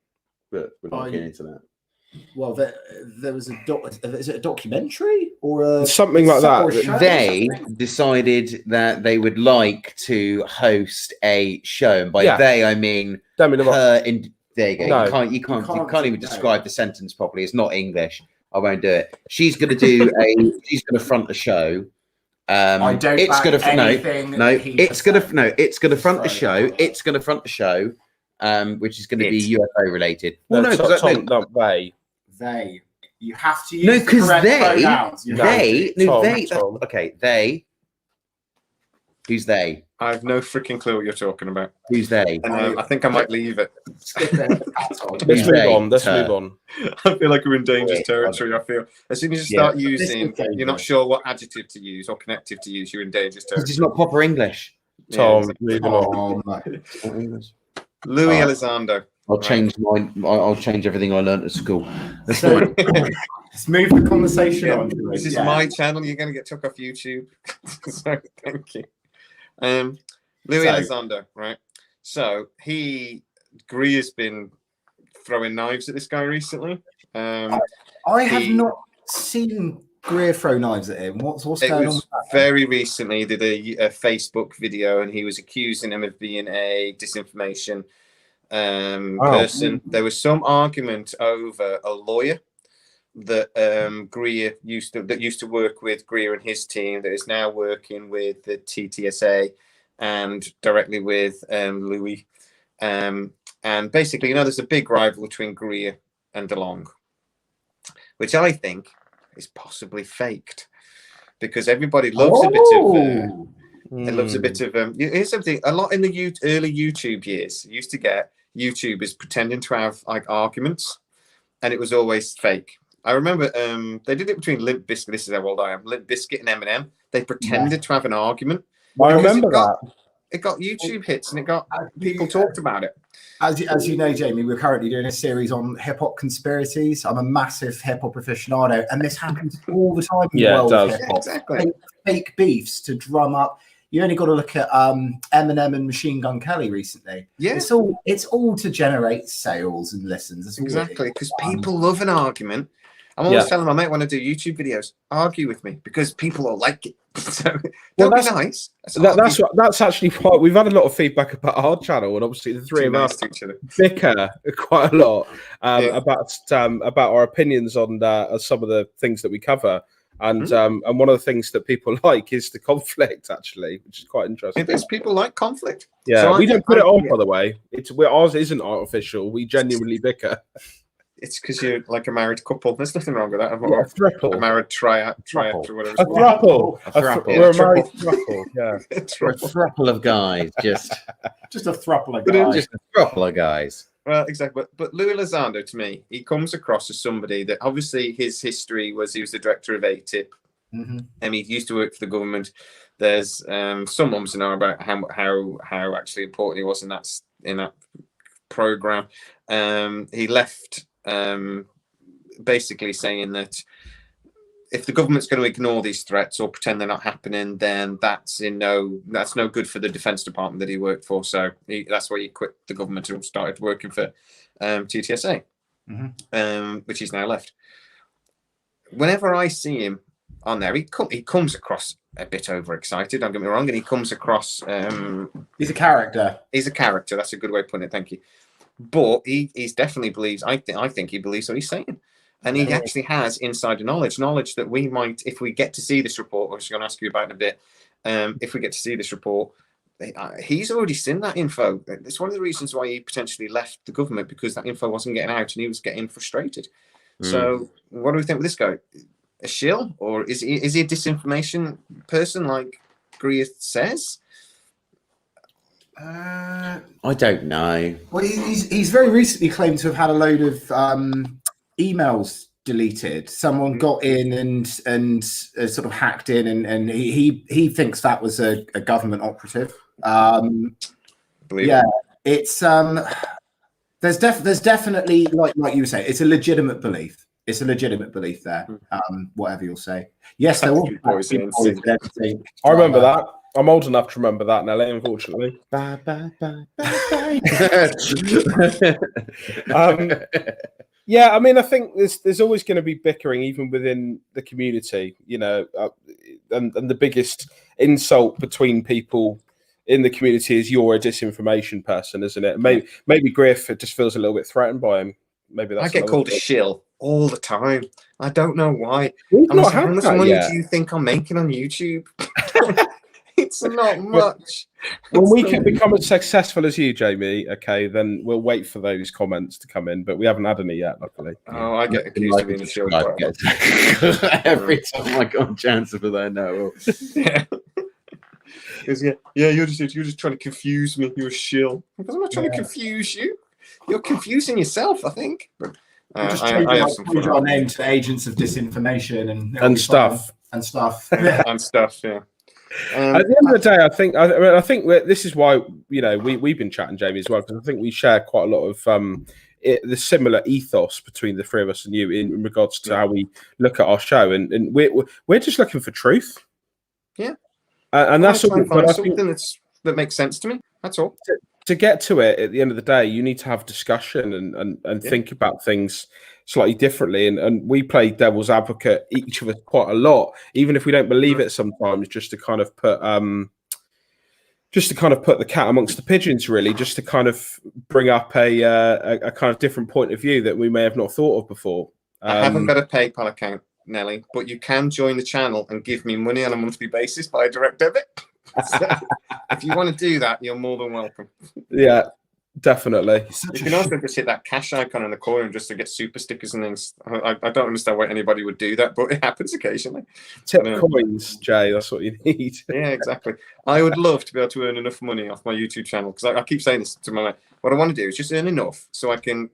But we're not getting into that. Well, there was is it a documentary or something like that? They decided that they would like to host a show, and by they I mean Demi Lovato. her. There you go. No. You can't even describe the sentence properly. It's not English. I won't do it. She's going to do she's going to front a show. I don't. It's going to It's going to front the show. Sorry. It's going to front the show. Which is going to be UFO related. Well, Well, no, they. You have to use no, because they. Who's they? I have no freaking clue what you're talking about. Who's they? And I think I might leave it. Let's move on. I feel like we're in dangerous territory. I feel as soon as you start using, you're not sure what adjective to use or connective to use, you're in dangerous territory. This is not proper English. Tom, moving on. Louis Elizondo. I'll change I'll change everything I learned at school. So let's move the conversation on. This is my channel. You're going to get took off YouTube. So thank you. Louis Elizondo, right? So Greer's been throwing knives at this guy recently. I have not seen Greer throw knives at him. What's going on with that? Very recently, he did a Facebook video, and he was accusing him of being a disinformation person. There was some argument over a lawyer that Greer used to work with Greer and his team, that is now working with the TTSA and directly with Louis. And basically, there's a big rival between Greer and DeLong, which I think is possibly faked, because everybody loves a bit of. It loves a bit of. Here's something. A lot in the early YouTube years, you used to get YouTubers pretending to have like arguments, and it was always fake. I remember they did it between Limp Bizkit. This is how old I am. Limp Bizkit and Eminem. They pretended to have an argument. I remember that. It got YouTube hits, and it got people talked about it. As you know, Jamie, we're currently doing a series on hip hop conspiracies. I'm a massive hip hop aficionado, and this happens all the time in the world of hip hop. Exactly. Fake beefs to drum up. You only got to look at Eminem and Machine Gun Kelly recently. Yeah, it's all to generate sales and listens. Exactly, because people love an argument. I'm always telling my mate when I do YouTube videos, argue with me, because people will like it. So don't be nice. That's actually why we've had a lot of feedback about our channel, and obviously the three of us bicker quite a lot about our opinions on some of the things that we cover. And one of the things that people like is the conflict, actually, which is quite interesting. People like conflict. Yeah, so we don't put it on, by the way. Ours isn't artificial. We genuinely bicker. It's because you're like a married couple. There's nothing wrong with that. A throuple. A married triad or whatever. A throuple. We're a married throuple. Yeah. A throuple of guys. Just a throuple of guys. Just a throuple of guys. Well, exactly. But Louis Elizondo, to me, he comes across as somebody that obviously his history was he was the director of ATIP. And he used to work for the government. There's some mums know about how actually important he was in that program. He left basically saying that if the government's going to ignore these threats or pretend they're not happening, then that's no good for the Defense Department that he worked for. So that's why he quit the government and started working for TTSA, which he's now left. Whenever I see him on there, he comes across a bit overexcited. Don't get me wrong, and he comes across. He's a character. He's a character. That's a good way of putting it. Thank you. But he's definitely believes. I think he believes what he's saying. And he actually has insider knowledge that we might, if we get to see this report, which I'm going to ask you about in a bit, if we get to see this report, he's already seen that info. It's one of the reasons why he potentially left the government, because that info wasn't getting out and he was getting frustrated. So what do we think with this guy? A shill? Or is he a disinformation person like Greer says? I don't know. Well, he's very recently claimed to have had a load of emails deleted. Someone got in and sort of hacked in, and he thinks that was a government operative. It's there's definitely like you say, it's a legitimate belief. It's a legitimate belief there. Whatever you'll say. Yes, there will be. I remember that. I'm old enough to remember that, Nelly, unfortunately. Bye, bye, bye, bye, bye. Yeah, I mean, I think there's always going to be bickering, even within the community, and the biggest insult between people in the community is you're a disinformation person, isn't it? Maybe Griff just feels a little bit threatened by him. Maybe that's. I get called a shill all the time. I don't know why. How much money do you think I'm making on YouTube? It's not much. When we can become as successful as you, Jamie, okay, then we'll wait for those comments to come in, but we haven't had any yet, luckily. Oh, I get accused of being a shill every time I got a chance for that now. You're just trying to confuse me. You're a shill. Because I'm not trying to confuse you. You're confusing yourself, I think. But, I have some fun. Our name to agents of disinformation and stuff. And stuff. And stuff, yeah. At the end of the day, I think this is why we've been chatting, Jamie, as well, because I think we share quite a lot of the similar ethos between the three of us and you in regards to how we look at our show, and we're just looking for truth. Yeah, and that's all. But I think that makes sense to me. That's all. To get to it, at the end of the day, you need to have discussion and think about things slightly differently. And we play devil's advocate, each of us, quite a lot, even if we don't believe it sometimes, just to kind of put the cat amongst the pigeons, really, just to kind of bring up a kind of different point of view that we may have not thought of before. I haven't got a PayPal account, Nelly, but you can join the channel and give me money on a monthly basis by direct debit. So if you want to do that, you're more than welcome. Yeah, definitely. You can also just hit that cash icon in the corner just to get super stickers and things. I don't understand why anybody would do that, but it happens occasionally. Tip coins, Jay. That's what you need. Yeah, exactly. I would love to be able to earn enough money off my YouTube channel, because I keep saying this to my wife. What I want to do is just earn enough so I can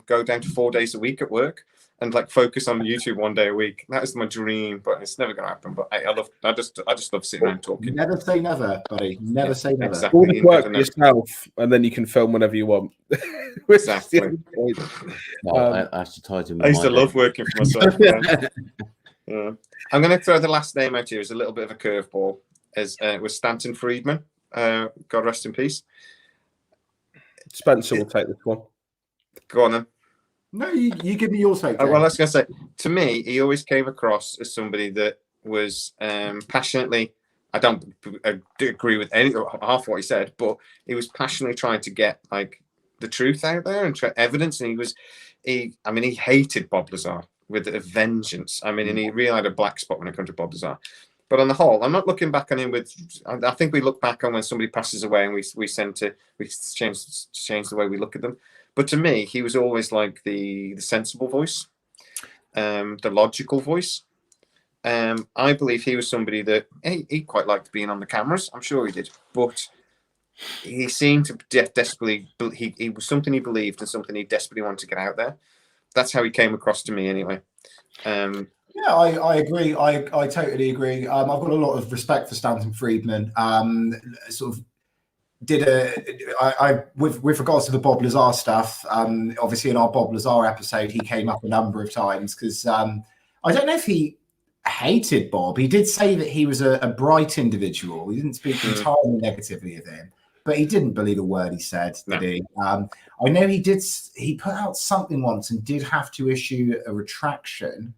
go down to 4 days a week at work and like focus on YouTube 1 day a week. That is my dream, but it's never going to happen. But hey, I just love sitting around talking. Never say never, buddy. Never say never. Exactly. All the work for yourself, and then you can film whenever you want. Exactly. That's the title. I used to love working for myself. Yeah. I'm going to throw the last name out here as a little bit of a curveball. It was Stanton Friedman. God rest in peace. Spencer will take this one. Go on then. No, you give me your take. Well, I was going to say, to me, he always came across as somebody that was passionately, I don't agree with half what he said, but he was passionately trying to get like the truth out there and evidence. And he hated Bob Lazar with a vengeance. I mean, and he really had a black spot when it comes to Bob Lazar. But on the whole, I'm not looking back on him with. I think we look back on when somebody passes away and we change the way we look at them. But to me, he was always like the sensible voice, the logical voice. I believe he was somebody that he quite liked being on the cameras. I'm sure he did, but he seemed to desperately. He was something he believed and something he desperately wanted to get out there. That's how he came across to me, anyway. Yeah, I agree. I totally agree. I've got a lot of respect for Stanton Friedman. Sort of with regards to the Bob Lazar stuff. Obviously, in our Bob Lazar episode, he came up a number of times because I don't know if he hated Bob. He did say that he was a bright individual. He didn't speak entirely negatively of him, but he didn't believe a word he said, did he? I know he did. He put out something once and did have to issue a retraction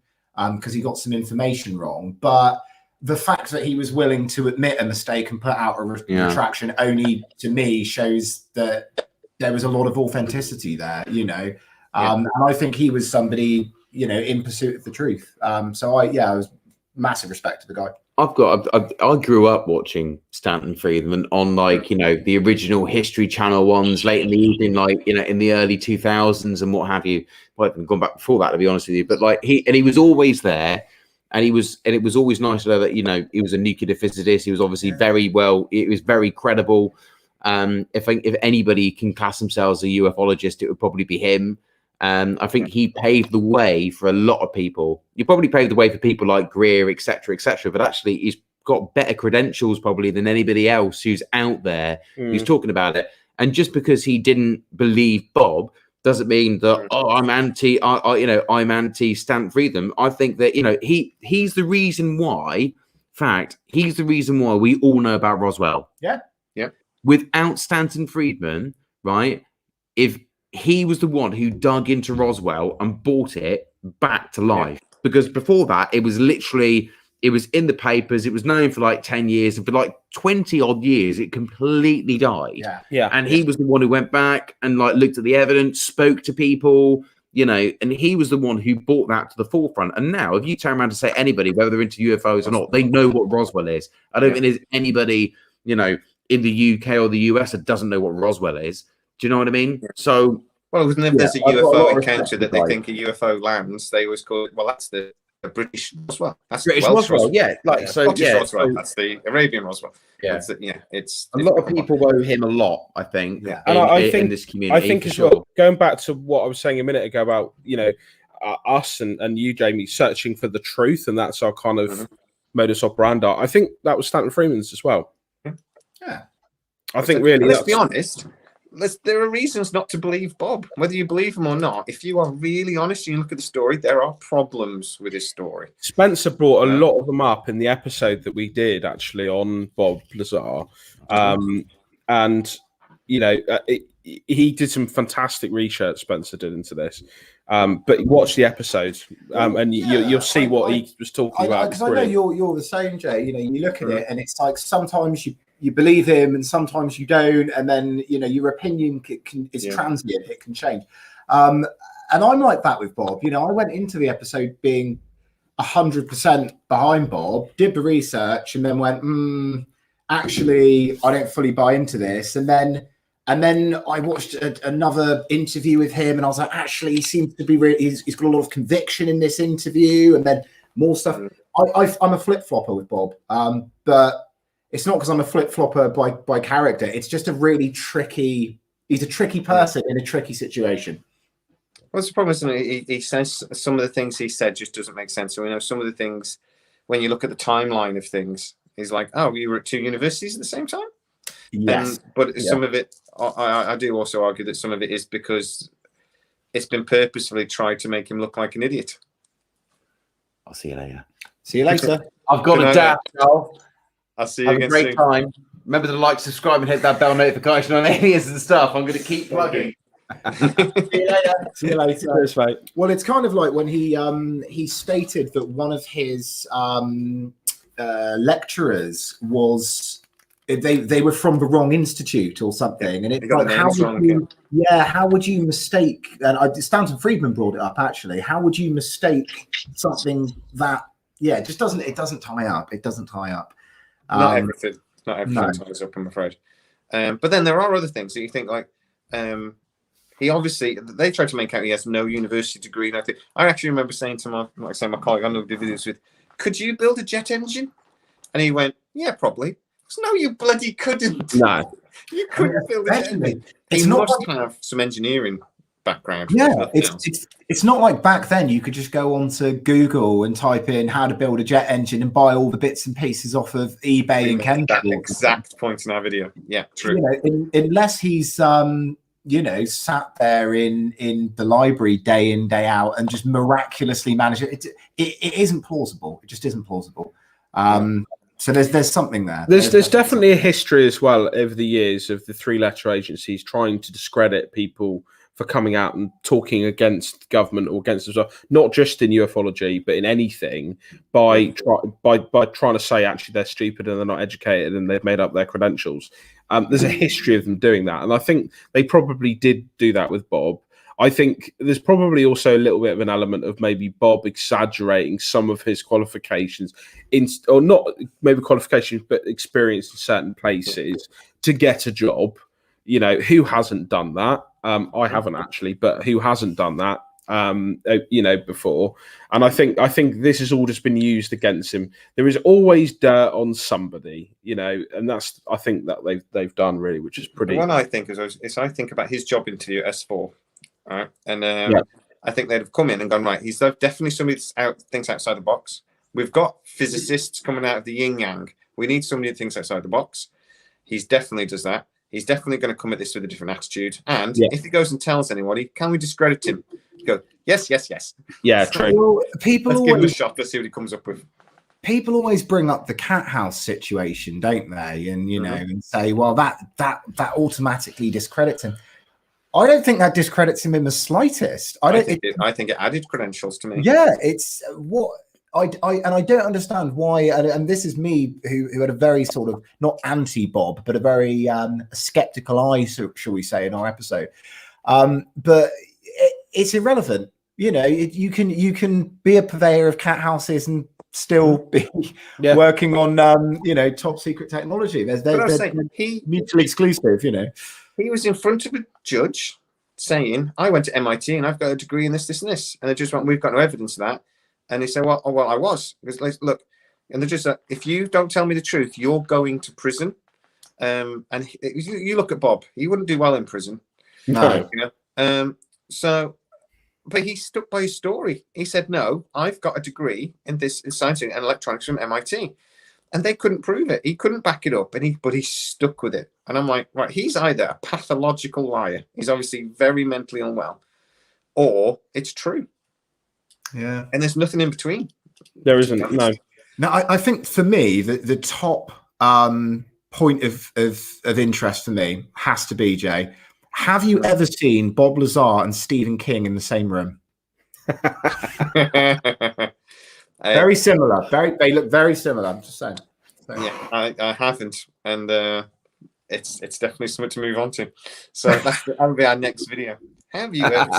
because he got some information wrong. But the fact that he was willing to admit a mistake and put out a retraction only, to me, shows that there was a lot of authenticity there, and I think he was somebody, in pursuit of the truth. So I was massive respect to the guy. I grew up watching Stanton Friedman on the original History Channel ones late in the evening, in the early 2000s and what have you. Well, I haven't gone back before that, to be honest with you. But he was always there, and it was always nice to know that he was a nuclear physicist. He was obviously it was very credible. If anybody can class themselves as a ufologist, it would probably be him. I think he paved the way for a lot of people. He probably paved the way for people like Greer, etc., etc. But actually, he's got better credentials probably than anybody else who's out there who's talking about it. And just because he didn't believe Bob doesn't mean that I'm anti Stanton Friedman. I think that he's the reason why. He's the reason why we all know about Roswell. Yeah. Without Stanton Friedman, right? If he was the one who dug into Roswell and brought it back to life. Because before that, it was in the papers. It was known for like 10 years. And for like 20 odd years, it completely died. Yeah. And he was the one who went back and looked at the evidence, spoke to people, and he was the one who brought that to the forefront. And now if you turn around to say anybody, whether they're into UFOs or not, they know what Roswell is. I don't think there's anybody, in the UK or the US that doesn't know what Roswell is. Do you know what I mean? So, if there's a UFO encounter that they think a UFO lands, they always call it, that's the British Roswell. That's British Roswell, That's the Arabian Roswell. Yeah. It's a lot of people owe him a lot, I think. Yeah. And I think in this community. I think as well, going back to what I was saying a minute ago about, us and you, Jamie, searching for the truth, and that's our kind of modus operandi. I think that was Stanton Friedman's as well. Yeah. I think really. Let's be honest. There are reasons not to believe Bob, whether you believe him or not. If you are really honest and you look at the story, there are problems with this story. Spencer brought a lot of them up in the episode that we did actually on Bob Lazar, and you know he did some fantastic research. Spencer did into this, but watch the episode and you'll see what he was talking about. Because I know you're the same, Jay. You know, you look at it and it's like sometimes you believe him and sometimes you don't, and then you know your opinion is transient, it can change. And I'm like that with Bob. You know, I went into the episode being 100% behind Bob, did the research, and then went, actually, I don't fully buy into this. And then I watched another interview with him, and I was like, actually, he seems to be he's got a lot of conviction in this interview, and then more stuff. I'm a flip flopper with Bob, but it's not because I'm a flip flopper by character. It's just a really tricky. He's a tricky person in a tricky situation. What's the problem? Isn't it? He says some of the things he said just doesn't make sense. So we know some of the things when you look at the timeline of things, he's like, "Oh, you were at 2 universities at the same time." Yes, but some of it, I do also argue that some of it is because it's been purposefully tried to make him look like an idiot. I'll see you later. See you later. I've got a dash. I'll see you Have again a great soon. time. Remember to like, subscribe, and hit that bell notification on aliens and stuff. I'm going to keep plugging. See you later. Cheers, mate. Well, it's kind of like when he stated that one of his lecturers was they were from the wrong institute or something, and it's like how would you mistake? And Stanton Friedman brought it up actually. How would you mistake something that it just doesn't tie up? It doesn't tie up. Not everything ties up, I'm afraid. But then there are other things that you think like. He obviously, they tried to make out he has no university degree. And I actually remember saying to my colleague, I know did this with, could you build a jet engine? And he went, yeah, probably. So, no, you bloody couldn't. No. You couldn't build a jet engine. He must have some engineering background. Yeah, it's not like back then you could just go onto Google and type in how to build a jet engine and buy all the bits and pieces off of eBay and Kendall. That exact point in our video. Yeah, true. You know, unless he's sat there in the library day in, day out and just miraculously managed it. It isn't plausible. It just isn't plausible. So there's something there. There's definitely a history as well over the years of the 3-letter agencies trying to discredit people for coming out and talking against government or against themselves, not just in ufology, but in anything, by trying to say actually they're stupid and they're not educated and they've made up their credentials. There's a history of them doing that, and I think they probably did do that with Bob. I think there's probably also a little bit of an element of maybe Bob exaggerating some of his qualifications, or not maybe qualifications, but experience in certain places to get a job. You know, who hasn't done that? I haven't actually, but who hasn't done that? Before. And I think this has all just been used against him. There is always dirt on somebody, and that's I think that they've done really, which is pretty. What I think is I think about his job interview at S4, right? And I think they'd have come in and gone, right, he's definitely somebody that thinks outside the box. We've got physicists coming out of the yin yang. We need somebody that thinks outside the box. He's definitely does that. He's definitely going to come at this with a different attitude. And if he goes and tells anybody, can we discredit him? Go, yes. Yeah, true. Well, people Let's give him a shot. Let's see what he comes up with. People always bring up the cat house situation, don't they? And and say, well, that automatically discredits him. I don't think that discredits him in the slightest. I think it added credentials to me. Yeah, it's what I don't understand why. And this is me who had a very sort of not anti-Bob, but a very skeptical eye, shall we say, in our episode. But it's irrelevant. You can be a purveyor of cat houses and still be working on top secret technology. They're mutually exclusive. He was in front of a judge saying, I went to MIT and I've got a degree in this, this, and this. And they just went, we've got no evidence of that. And he said, well, I was. Because, look, and they're just like, if you don't tell me the truth, you're going to prison. And you look at Bob, he wouldn't do well in prison. No. So But he stuck by his story. He said, "No, I've got a degree in this in science and electronics from MIT," and they couldn't prove it. He couldn't back it up, but he stuck with it. And I'm like, right, he's either a pathological liar. He's obviously very mentally unwell, or it's true. Yeah, and there's nothing in between. There isn't. No. Now, I think for me, the top point of interest for me has to be, Jay. Have you ever seen Bob Lazar and Stephen King in the same room? Very similar. They look very similar. I'm just saying. So. Yeah, I haven't, and it's definitely something to move on to. So that'll be our next video. Have you ever?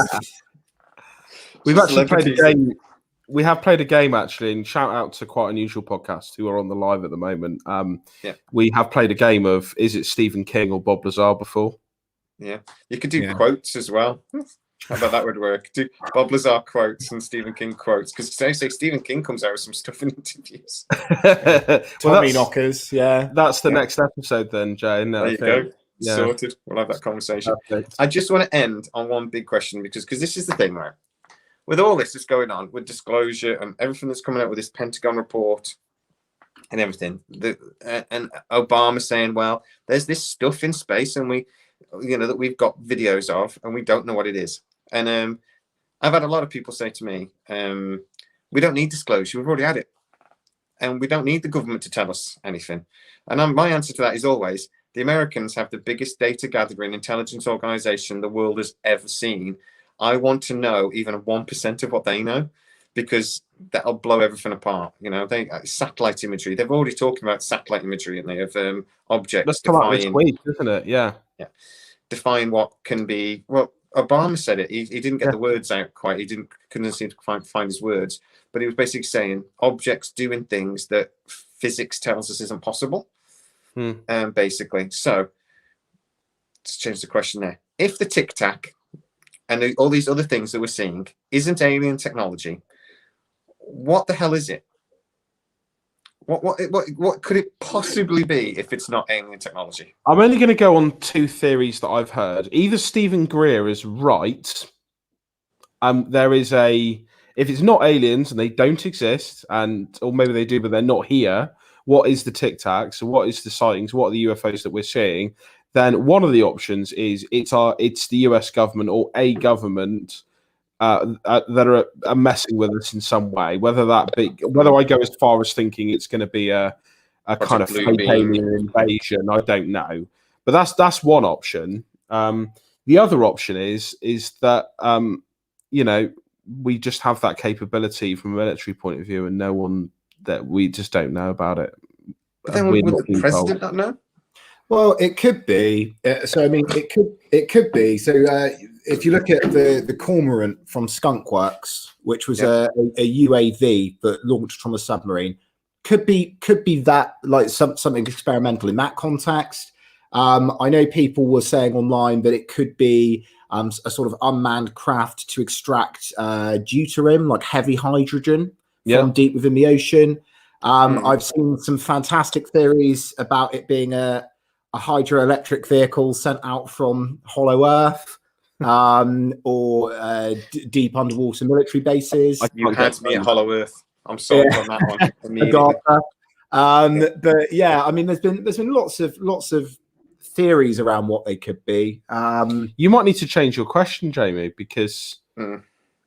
We've actually played a game. We have played a game actually, and shout out to Quite Unusual Podcast who are on the live at the moment. We have played a game of is it Stephen King or Bob Lazar before? Yeah, you could do quotes as well. How about that would work? Do Bob Lazar quotes and Stephen King quotes, because they say Stephen King comes out with some stuff in interviews. Tommy knockers, yeah. That's the next episode then, Jay. There you go. Yeah. Sorted. We'll have that conversation. Perfect. I just want to end on one big question because this is the thing, right? With all this that's going on, with disclosure and everything that's coming out with this Pentagon report and everything, and Obama saying, well, there's this stuff in space and that we've got videos of and we don't know what it is. And I've had a lot of people say to me, we don't need disclosure, we've already had it. And we don't need the government to tell us anything. And my answer to that is always, the Americans have the biggest data gathering intelligence organization the world has ever seen. I want to know even 1% of what they know, because that'll blow everything apart. They satellite imagery. They've already talking about satellite imagery, and they have objects. That's come out this week, isn't it? Yeah. Define what can be. Well, Obama said it. He didn't get the words out quite. He couldn't seem to find his words. But he was basically saying objects doing things that physics tells us isn't possible. Basically, so to change the question there, if the Tic Tac and all these other things that we're seeing isn't alien technology, what the hell is it? What could it possibly be if it's not alien technology? I'm only going to go on two theories that I've heard. Either Stephen Greer is right. There is if it's not aliens and they don't exist, or maybe they do but they're not here, what is the Tic Tac? So what is the sightings? What are the UFOs that we're seeing? Then one of the options is it's the US government or a government that are messing with us in some way. Whether I go as far as thinking it's going to be a kind of fake alien invasion, I don't know. But that's one option. The other option is that we just have that capability from a military point of view, and no one that we just don't know about it. But then would the president not know? Well, it could be. So I mean, it could be. So if you look at the Cormorant from Skunk Works, which was a UAV but launched from a submarine, could be that like something experimental in that context. I know people were saying online that it could be a sort of unmanned craft to extract deuterium, like heavy hydrogen, from deep within the ocean. I've seen some fantastic theories about it being a hydroelectric vehicle sent out from Hollow Earth, or deep underwater military bases. You had me at Hollow Earth. I'm sold on that one immediately. But yeah, I mean, there's been lots of theories around what they could be. You might need to change your question, Jamie, because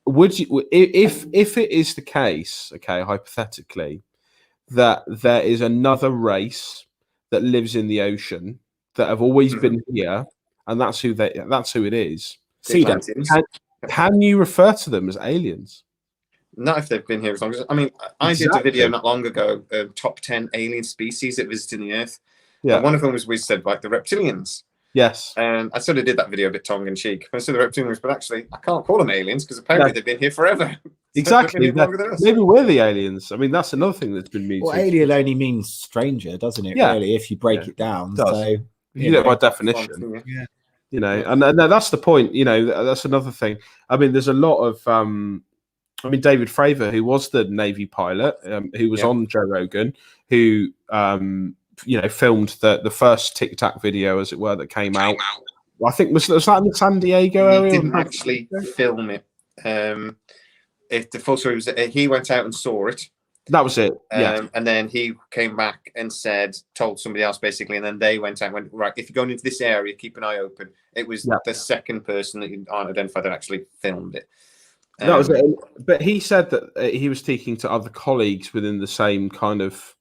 would you, if it is the case, okay, hypothetically, that there is another race that lives in the ocean that have always been here, and that's who it is. Can you refer to them as aliens? Not if they've been here as long as. I mean, I did a video not long ago, top 10 alien species that visited the Earth. Yeah, and one of them was we said like the reptilians. Yes, and I sort of did that video a bit tongue in cheek. I said the reptilians, but actually I can't call them aliens because apparently they've been here forever. Exactly. Maybe we're the aliens. I mean, that's another thing that's been meted. Well, alien only means stranger, doesn't it? Yeah. Really, if you break it down. So by definition. Yeah. And that's the point. That's another thing. I mean, there's a lot of. David Fravor, who was the Navy pilot, who was on Joe Rogan, who filmed the first Tic Tac video, as it were, that came out. I think was that in the San Diego area? He didn't actually film it. If the full story was that he went out and saw it. That was it. Yeah. And then he came back and told somebody else basically, and then they went out and went, right, if you're going into this area, keep an eye open. It was the second person that you aren't identified that actually filmed it. That was it. But he said that he was speaking to other colleagues within the same kind of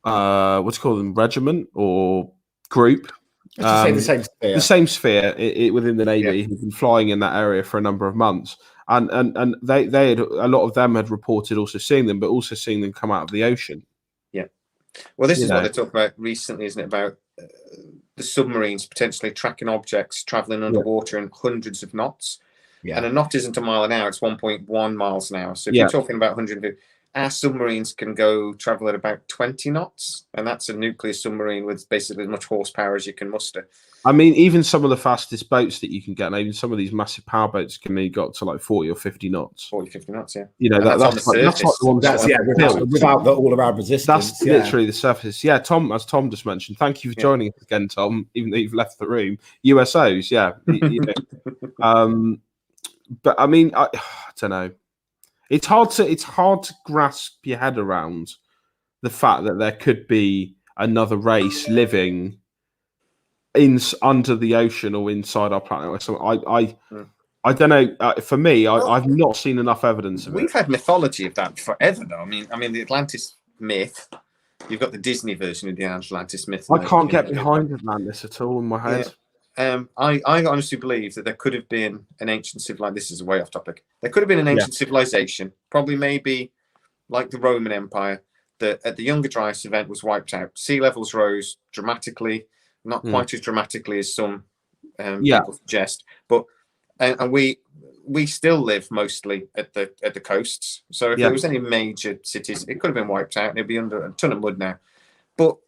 what's called them, regiment or group. The same sphere. The same sphere within the Navy. He'd been flying in that area for a number of months. And they had, a lot of them had reported also seeing them, but also seeing them come out of the ocean. Yeah. Well, this is what they talked about recently, isn't it? About the submarines potentially tracking objects traveling underwater in hundreds of knots. Yeah. And a knot isn't a mile an hour; it's 1.1 miles an hour. So if you're talking about 150, our submarines can travel at about 20 knots, and that's a nuclear submarine with basically as much horsepower as you can muster. I mean, even some of the fastest boats that you can get, and even some of these massive power boats can be got to like 40 or 50 knots. 40, 50 knots, yeah. You know, that's like the ones without all around resistance. That's literally the surface. Yeah, Tom, as Tom just mentioned, thank you for joining us again, Tom, even though you've left the room. USOs, but I mean, I don't know. It's hard to grasp your head around the fact that there could be another race living under the ocean or inside our planet. So I don't know. For me, I've not seen enough evidence of it. We've had mythology of that forever, though. I mean, the Atlantis myth. You've got the Disney version of the Atlantis myth. I can't get behind Atlantis at all in my head. Yeah. I honestly believe that there could have been an ancient civilization. This is way off topic. There could have been an ancient civilization, probably maybe like the Roman Empire, that at the Younger Dryas event was wiped out. Sea levels rose dramatically, not quite as dramatically as some people suggest, but and we still live mostly at the coasts. So if there was any major cities, it could have been wiped out and it'd be under a ton of mud now. But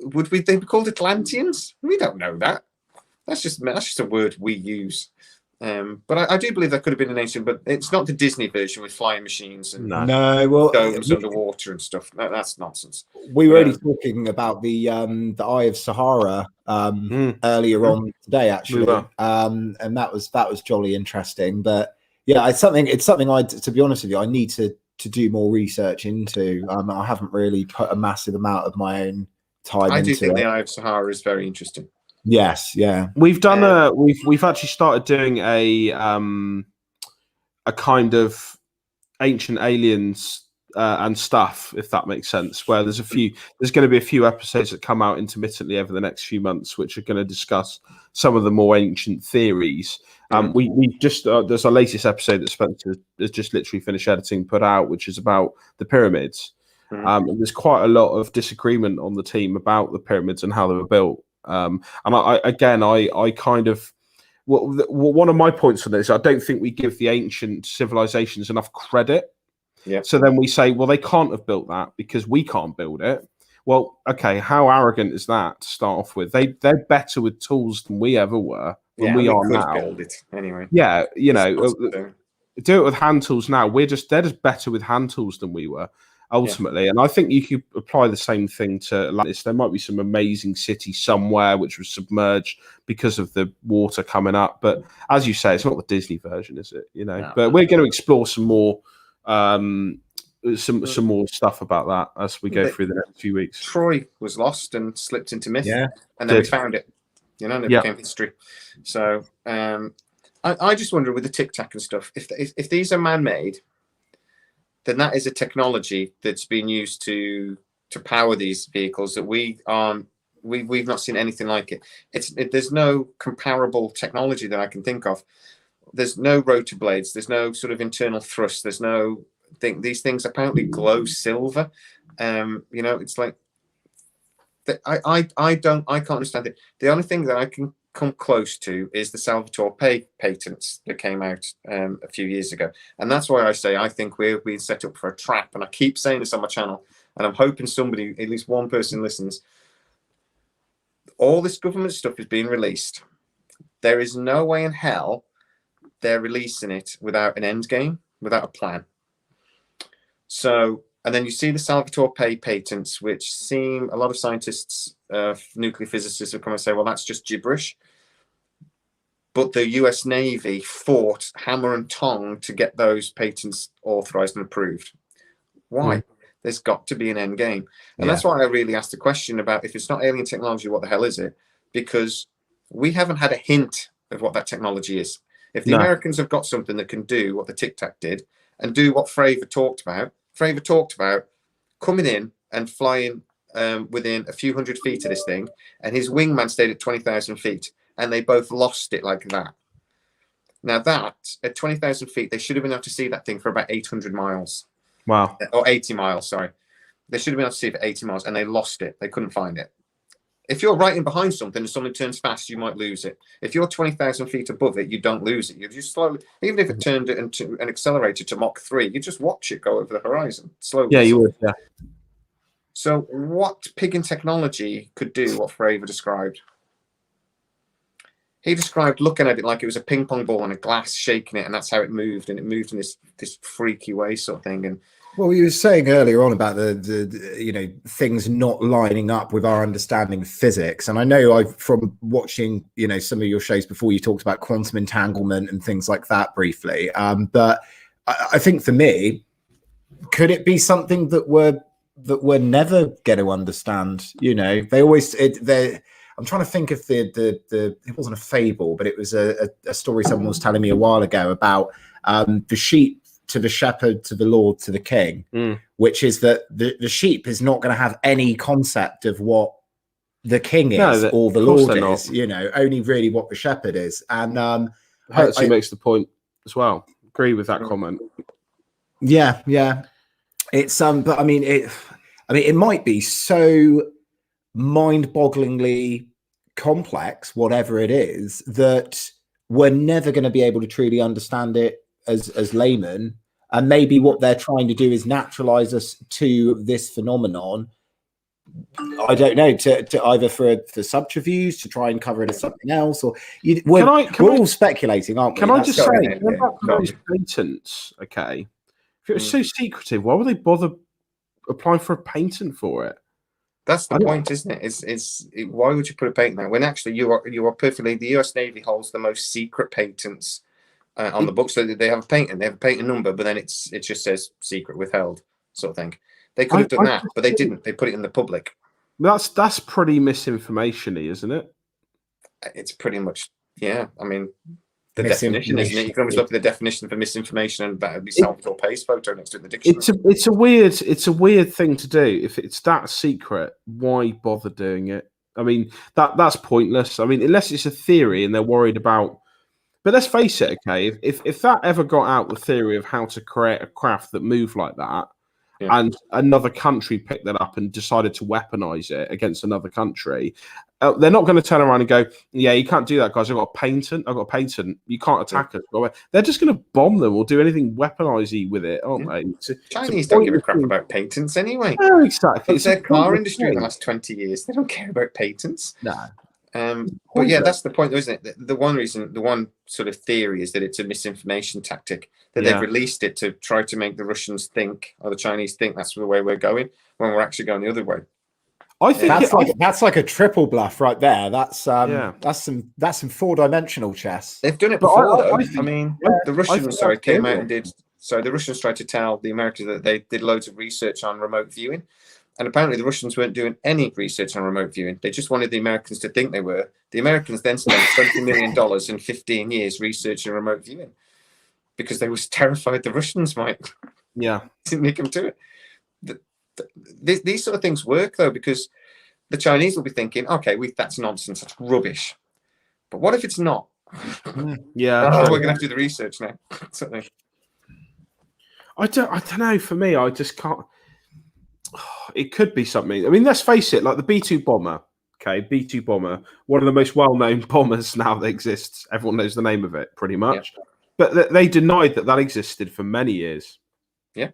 would they be called Atlanteans? We don't know that. That's just a word we use. But I do believe there could have been an ancient, but it's not the Disney version with flying machines and domes underwater and stuff. No, that's nonsense. We were already talking about the Eye of Sahara earlier on today, actually, and that was jolly interesting. But yeah, it's something I, to be honest with you, I need to do more research into. I haven't really put a massive amount of my own time into it. I do think the Eye of Sahara is very interesting. Yes, yeah. We've done we've actually started doing a kind of ancient aliens and stuff, if that makes sense, where there's going to be a few episodes that come out intermittently over the next few months, which are going to discuss some of the more ancient theories. We just there's our latest episode that Spencer has just literally finished editing, put out, which is about the pyramids. And there's quite a lot of disagreement on the team about the pyramids and how they were built. And I kind of one of my points on this, I don't think we give the ancient civilizations enough credit. Yeah. So then we say, well, they can't have built that because we can't build it. Well, okay, how arrogant is that to start off with? They're better with tools than we ever were when we are now. Build it anyway. Yeah, do it with hand tools now. They're just better with hand tools than we were. Ultimately, and I think you could apply the same thing to Atlantis. There might be some amazing city somewhere which was submerged because of the water coming up, but as you say, it's not the Disney version, is it? No, but we're going to explore some more, some more stuff about that as we go through the next few weeks. Troy was lost and slipped into myth, and then we found it. And it became history. So I just wonder with the Tic Tac and stuff, if these are man-made, then that is a technology that's been used to power these vehicles that we've not seen anything like it. There's no comparable technology that I can think of. There's no rotor blades. There's no sort of internal thrust. There's no thing. These things apparently glow silver. It's like I can't understand it. The only thing that I can come close to is the Salvatore Pay patents that came out a few years ago, and that's why I say I think we're being set up for a trap. And I keep saying this on my channel, and I'm hoping somebody, at least one person, listens. All this government stuff is being released. There is no way in hell they're releasing it without an end game, without a plan. So, and then you see the Salvatore Pay patents, which seem, a lot of scientists, nuclear physicists will come and say, well, that's just gibberish. but the US Navy fought hammer and tong to get those patents authorized and approved. Why? There's got to be an end game. And that's why I really asked the question about, if it's not alien technology, what the hell is it? Because we haven't had a hint of what that technology is. If the Americans have got something that can do what the Tic Tac did and do what Fravor talked about coming in and flying within a few hundred feet of this thing, and his wingman stayed at 20,000 feet, and they both lost it like that. Now that, at 20,000 feet, they should have been able to see that thing for about 800 miles. Wow. Or 80 miles, sorry. They should have been able to see it for 80 miles, and they lost it. They couldn't find it. If you're right in behind something and something turns fast, you might lose it. If you're 20,000 feet above it, you don't lose it. You just slowly, even if it turned it into an accelerator to Mach 3, you just watch it go over the horizon slowly. Yeah, you would. Yeah. So what Piggin technology could do what Fravor described? He described looking at it like it was a ping pong ball on a glass, shaking it, and that's how it moved. And it moved in this freaky way, sort of thing. And well, you were saying earlier on about the things not lining up with our understanding of physics, and I know from watching some of your shows before, you talked about quantum entanglement and things like that briefly. But I think for me, could it be something that we're never going to understand? They always I'm trying to think if it wasn't a fable, but it was a story someone was telling me a while ago about the sheep to the shepherd, to the Lord, to the king, which is that the sheep is not going to have any concept of what the king is or the Lord is, only really what the shepherd is. And Hertz makes the point as well. Agree with that comment. Yeah. It's but I mean it might be so mind-bogglingly complex, whatever it is, that we're never going to be able to truly understand it as laymen. And maybe what they're trying to do is naturalize us to this phenomenon. I don't know, to either for subterfuge, to try and cover it as something else, or we're all speculating, aren't we? Can I just say, about those patents, okay? If it was so secretive, why would they bother applying for a patent for it? That's the point, isn't it? It's why would you put a patent there when actually you are perfectly? The U.S. Navy holds the most secret patents on the books. So they have a patent, they have a patent number, but then it just says secret, withheld, sort of thing. They could have done that, but they didn't. They put it in the public. That's pretty misinformation-y, isn't it? It's pretty much, yeah. I mean, the definition, isn't it? You can always look at the definition for misinformation, and that would be Salvatore Pay's photo next to the dictionary. It's a weird thing to do. If it's that secret, why bother doing it? I mean, that's pointless. I mean, unless it's a theory and they're worried about. But let's face it, okay. If that ever got out, the theory of how to create a craft that moved like that, and another country picked that up and decided to weaponize it against another country, they're not going to turn around and go, yeah, you can't do that, guys. I've got a patent. You can't attack us. They're just going to bomb them or do anything weaponizey with it, aren't they? Chinese don't give a crap about patents anyway. No, exactly. It's their car industry in the last 20 years. They don't care about patents. No. But yeah, that's the point, though, isn't it? The one sort of theory is that it's a misinformation tactic, that they've released it to try to make the Russians think, or the Chinese think, that's the way we're going, when we're actually going the other way. I think that's like a triple bluff right there. That's some 4-dimensional chess. They've done it before, though. I mean, the Russians came out and did. So the Russians tried to tell the Americans that they did loads of research on remote viewing. And apparently the Russians weren't doing any research on remote viewing. They just wanted the Americans to think they were. The Americans then spent $20 million in 15 years researching remote viewing because they was terrified the Russians might. Yeah. Didn't make them do it. These sort of things work, though, because the Chinese will be thinking, okay, that's nonsense. That's rubbish. But what if it's not? Yeah. We're going to have to do the research now. Something. I don't know. For me, I just can't. It could be something. I mean, let's face it, like the B-2 bomber. Okay, B-2 bomber, one of the most well-known bombers now that exists. Everyone knows the name of it, pretty much. Yeah. But they denied that existed for many years. Yeah.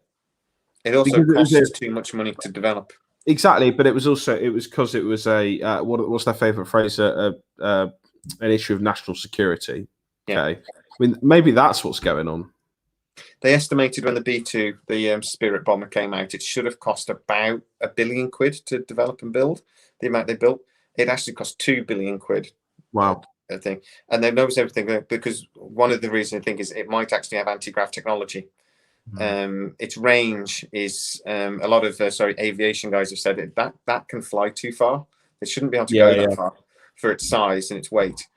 It also costs too much money to develop. Exactly, but it was because it was a what's their favourite phrase? An issue of national security. Okay, I mean maybe that's what's going on. They estimated when the B-2, the Spirit bomber came out, it should have cost about £1 billion to develop and build. The amount they built, it actually cost £2 billion. Wow! thing, and they knows everything because one of the reasons I think is it might actually have anti-grav technology. Its range is a lot of aviation guys have said it that can fly too far. It shouldn't be able to go that far for its size and its weight.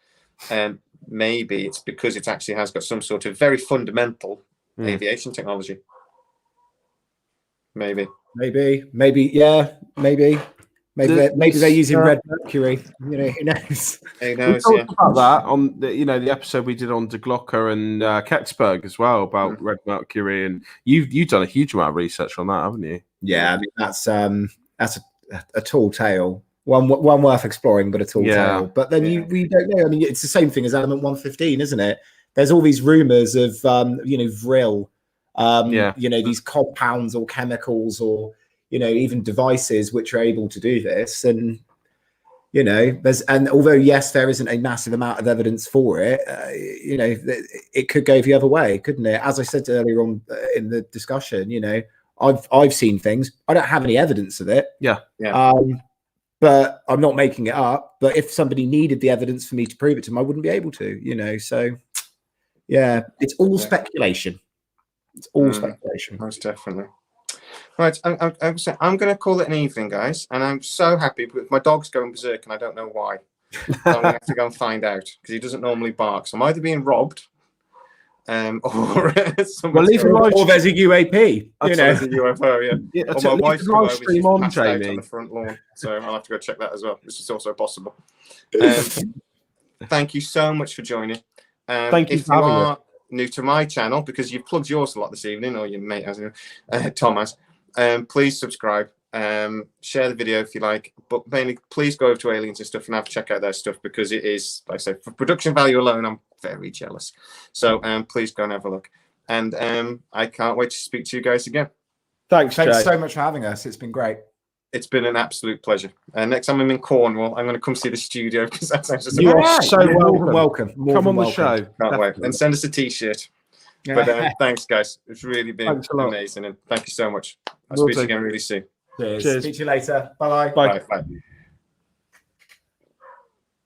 Maybe it's because it actually has got some sort of very fundamental aviation technology. Maybe, yeah, maybe they're using red mercury. You know, who knows? Who We knows? talked about that on the episode we did on De Glocker and Kecksburg as well about red mercury, and you've done a huge amount of research on that, haven't you? Yeah, I mean, that's a tall tale. One worth exploring, but a tall tale. But then we don't know. I mean, it's the same thing as element 115, isn't it? There's all these rumors of vril, these compounds or chemicals or even devices which are able to do this. And although yes, there isn't a massive amount of evidence for it, it could go the other way, couldn't it? As I said earlier on in the discussion, I've seen things. I don't have any evidence of it. Yeah. But I'm not making it up. But if somebody needed the evidence for me to prove it to them, I wouldn't be able to, So, yeah, it's all speculation. It's all speculation. Most definitely. Right, I'm going to call it an evening, guys, and I'm so happy. But my dog's going berserk, and I don't know why. So I'm going to have to go and find out because he doesn't normally bark. So I'm either being robbed, or or there's a UAP. There's a UFO, yeah. Or my wife's come over, she's on, passed out Jamie. on the front lawn, so I'll have to go check that as well. This is also possible. Thank you so much for joining. Thank you if for you having are new to my channel, because you've plugged yours a lot this evening, or your mate has, Tom has, please subscribe. Share the video if you like, but mainly please go over to Aliens and stuff and check out their stuff, because it is, like I said, for production value alone, I'm very jealous. So please go and have a look, and I can't wait to speak to you guys again. Thanks so much for having us. It's been great. It's been an absolute pleasure. Next time I'm in Cornwall, I'm going to come see the studio, because that sounds just you are so welcome. Come on the show. Can't wait. And send us a t-shirt. But thanks, guys. It's really been amazing, and thank you so much. I'll speak to you again really soon. Cheers. Speak to you later. Bye-bye. Bye. Bye.